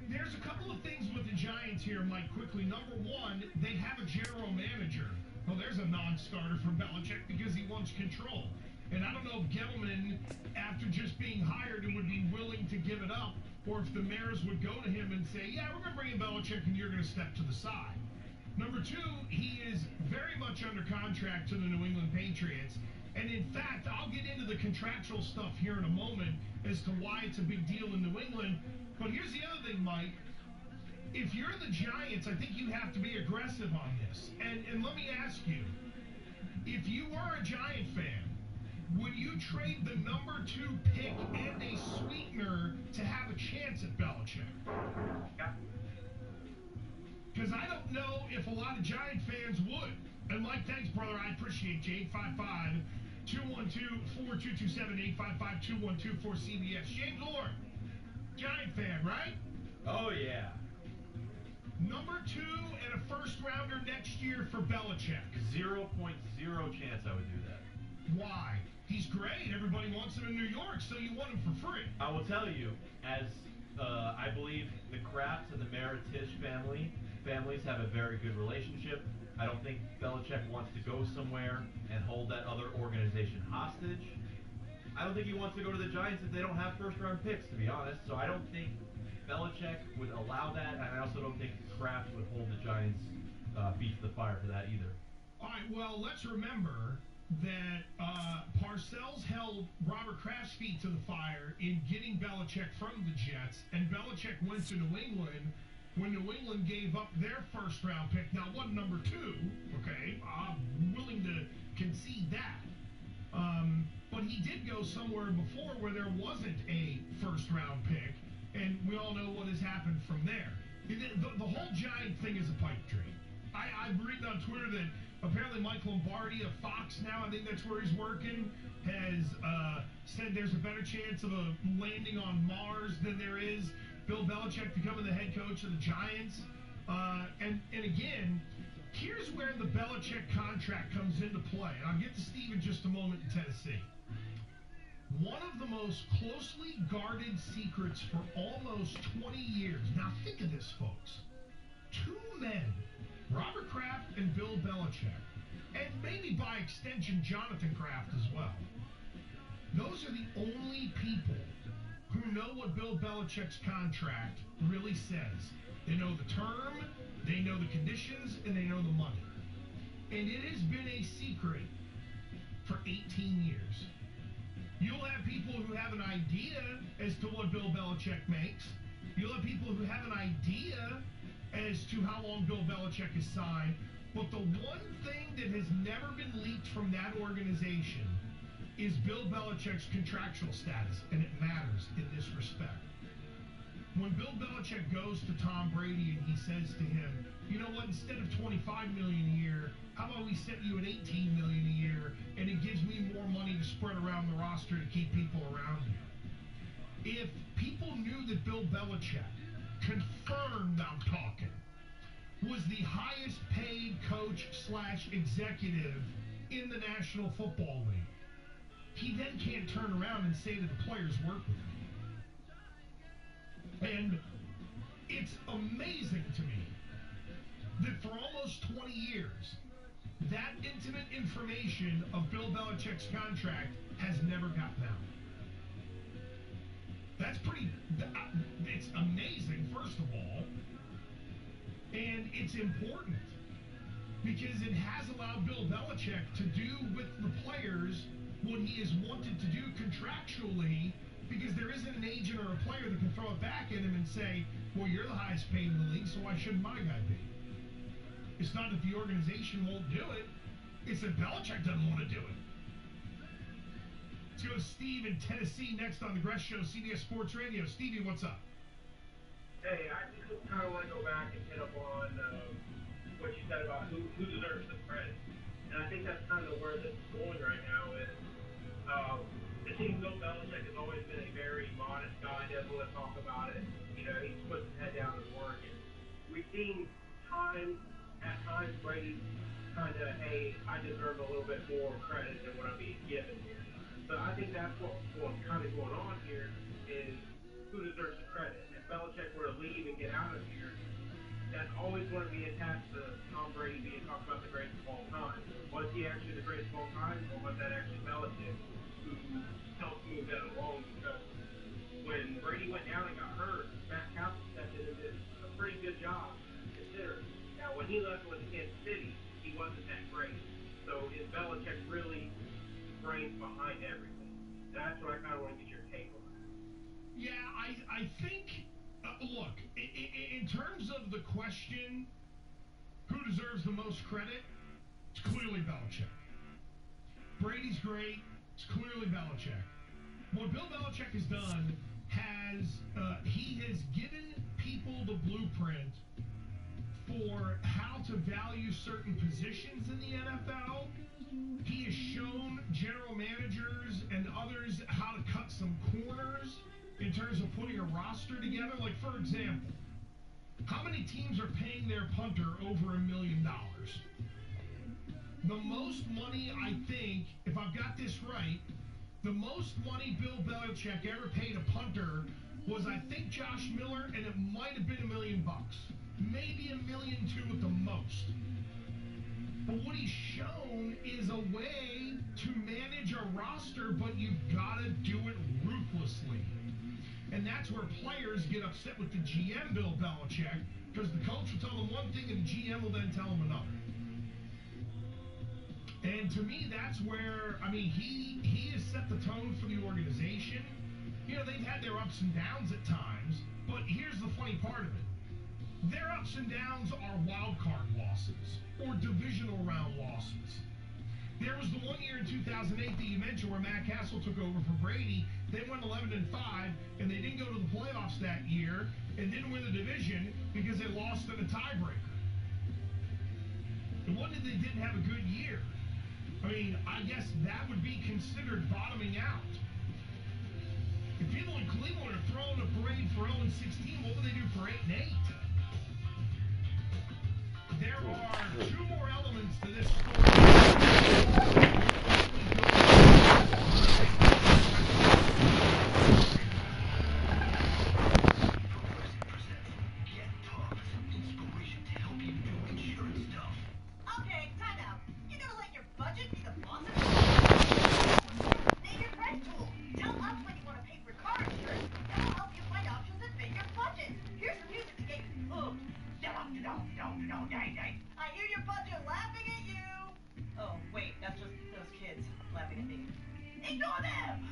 There's a couple of things with the Giants here, Mike, quickly. Number one, they have a general manager. Well, there's a non-starter for Belichick because he wants control. And I don't know if Gettleman, after just being hired, would be willing to give it up, or if the mayors would go to him and say, yeah, we're going to bring in Belichick and you're going to step to the side. Number two, he is very much under contract to the New England Patriots. And in fact, I'll get into the contractual stuff here in a moment as to why it's a big deal in New England. But here's the other thing, Mike. If you're the Giants, I think you have to be aggressive on this. And let me ask you, if you were a Giant fan, would you trade the number 2 pick and a sweetener to have a chance at Belichick? Because I don't know if a lot of Giant fans would. And Mike, thanks, brother. I appreciate you. 855-212-4227, 855-212-4CBS. James Orr, Giant fan, right? Oh, yeah. Number 2 and a first-rounder next year for Belichick. 0.0 chance I would do that. Why? He's great. Everybody wants him in New York, so you want him for free. I will tell you, as I believe the Krafts and the Meritich families have a very good relationship. I don't think Belichick wants to go somewhere and hold that other organization hostage. I don't think he wants to go to the Giants if they don't have first-round picks, to be honest. So I don't think Belichick would allow that, and I also don't think Kraft would hold the Giants' feet to the fire for that either. All right, well, let's remember that Parcells held Robert Kraft's feet to the fire in getting Belichick from the Jets, and Belichick went to New England when New England gave up their first-round pick. Now, it wasn't number 2, okay? I'm willing to concede that. But he did go somewhere before where there wasn't a first-round pick, and we all know what has happened from there. The whole Giant thing is a pipe dream. I've read on Twitter that apparently Mike Lombardi of Fox now, I think that's where he's working, has said there's a better chance of a landing on Mars than there is Bill Belichick becoming the head coach of the Giants. And again, here's where the Belichick contract comes into play. And I'll get to Steve in just a moment in Tennessee. One of the most closely guarded secrets for almost 20 years. Now think of this, folks. 2 men, Robert Kraft and Bill Belichick, and maybe by extension Jonathan Kraft as well. Those are the only people who know what Bill Belichick's contract really says. They know the term, they know the conditions, and they know the money. And it has been a secret for 18 years. You'll have people who have an idea as to what Bill Belichick makes. You'll have people who have an idea as to how long Bill Belichick is signed. But the one thing that has never been leaked from that organization is Bill Belichick's contractual status, and it matters in this respect. When Bill Belichick goes to Tom Brady and he says to him, you know what, instead of $25 million a year, how about we set you at $18 million a year, and it gives me more money to spread around the roster to keep people around you. If people knew that Bill Belichick, confirmed I'm talking, was the highest paid coach / executive in the National Football League, he then can't turn around and say to the players, work with me. And it's amazing to me that for almost 20 years, that intimate information of Bill Belichick's contract has never gotten out. That's it's amazing, first of all, and it's important because it has allowed Bill Belichick to do with the players what he has wanted to do contractually, because there isn't an agent or a player that can throw it back at him and say, well, you're the highest paid in the league, so why shouldn't my guy be? It's not that the organization won't do it. It's that Belichick doesn't want to do it. Let's go to Steve in Tennessee next on the Gress Show, CBS Sports Radio. Stevie, what's up? Hey, I just kind of want to go back and hit up on what you said about who deserves the credit. And I think that's kind of where this is going right now is it seems Bill Belichick has always been a very modest guy, doesn't want to talk about it. You know, he's put his head down and working. We've seen at times Brady kind of, hey, I deserve a little bit more credit than what I'm being given here. So I think that's what's kind of going on here is who deserves the credit. If Belichick were to leave and get out of here, that's always going to be attached to Tom Brady being talked about the greatest of all time. Was he actually the greatest of all time, or was that actually Belichick who helped move that along? Because when Brady went down and got hurt, Matt Castle stepped in and did a pretty good job, considering. Now, when he left and went to Kansas City, he wasn't that great. So is Belichick really brains behind everything? That's what I kind of want to get your take on. Yeah, I think, look, in terms of the question, who deserves the most credit, it's clearly Belichick. Brady's great, it's clearly Belichick. What Bill Belichick has done he has given people the blueprint for how to value certain positions in the NFL. He has shown general managers and others how to cut some corners in terms of putting a roster together. Like, for example, how many teams are paying their punter over $1 million? The most money, I think, if I've got this right, the most money Bill Belichick ever paid a punter was, I think, Josh Miller, and it might have been $1 million. Maybe $1.2 million at the most. But what he's shown is a way to manage a roster, but you've got to do it ruthlessly. And that's where players get upset with the GM, Bill Belichick, because the coach will tell them one thing and the GM will then tell them another. And to me, that's where, I mean, he has set the tone for the organization. You know, they've had their ups and downs at times, but here's the funny part of it. Their ups and downs are wild card losses or divisional round losses. There was the one year in 2008 that you mentioned where Matt Castle took over for Brady. They went 11-5, and they didn't go to the playoffs that year and didn't win the division because they lost in a tiebreaker. It wasn't that they didn't have a good year. I mean, I guess that would be considered bottoming out. If people in Cleveland are throwing a parade for 0-16, what would they do for 8-8? There are two more elements to this story. I hear your budget laughing at you. Oh, wait, that's just those kids laughing at me. Ignore them!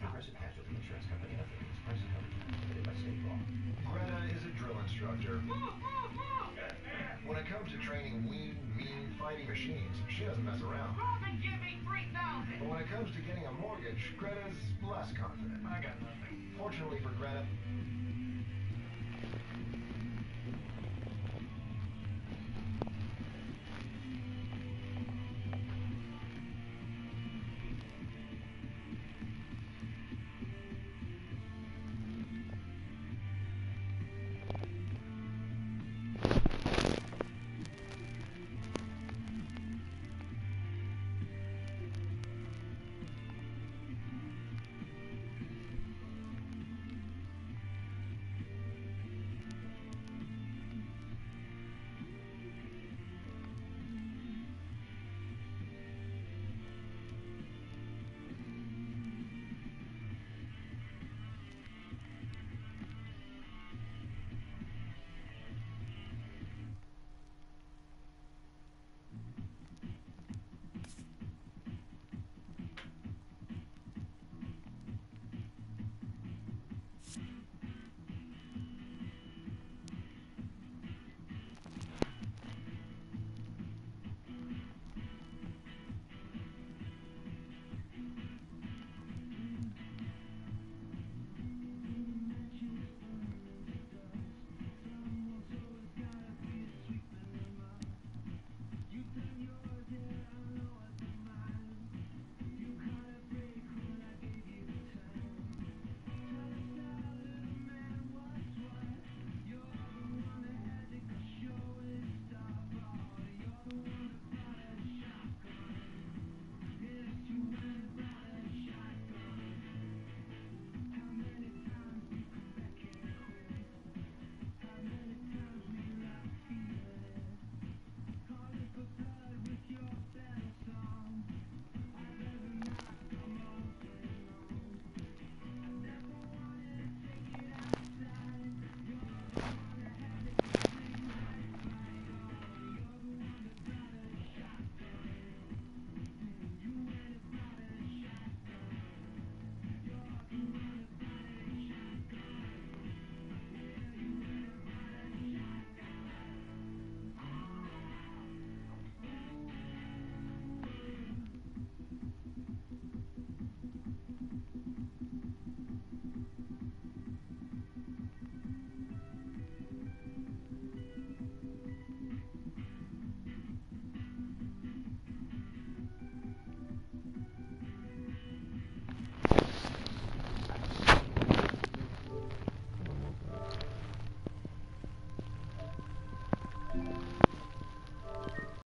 Progressive Casualty Insurance Company and affiliates. Prices and coverage prohibited by state law. Greta is a drill instructor. When it comes to training lean, mean, fighting machines, she doesn't mess around. Robin, give me $3,000. But when it comes to getting a mortgage, Greta's less confident. I got nothing. Fortunately for Greta,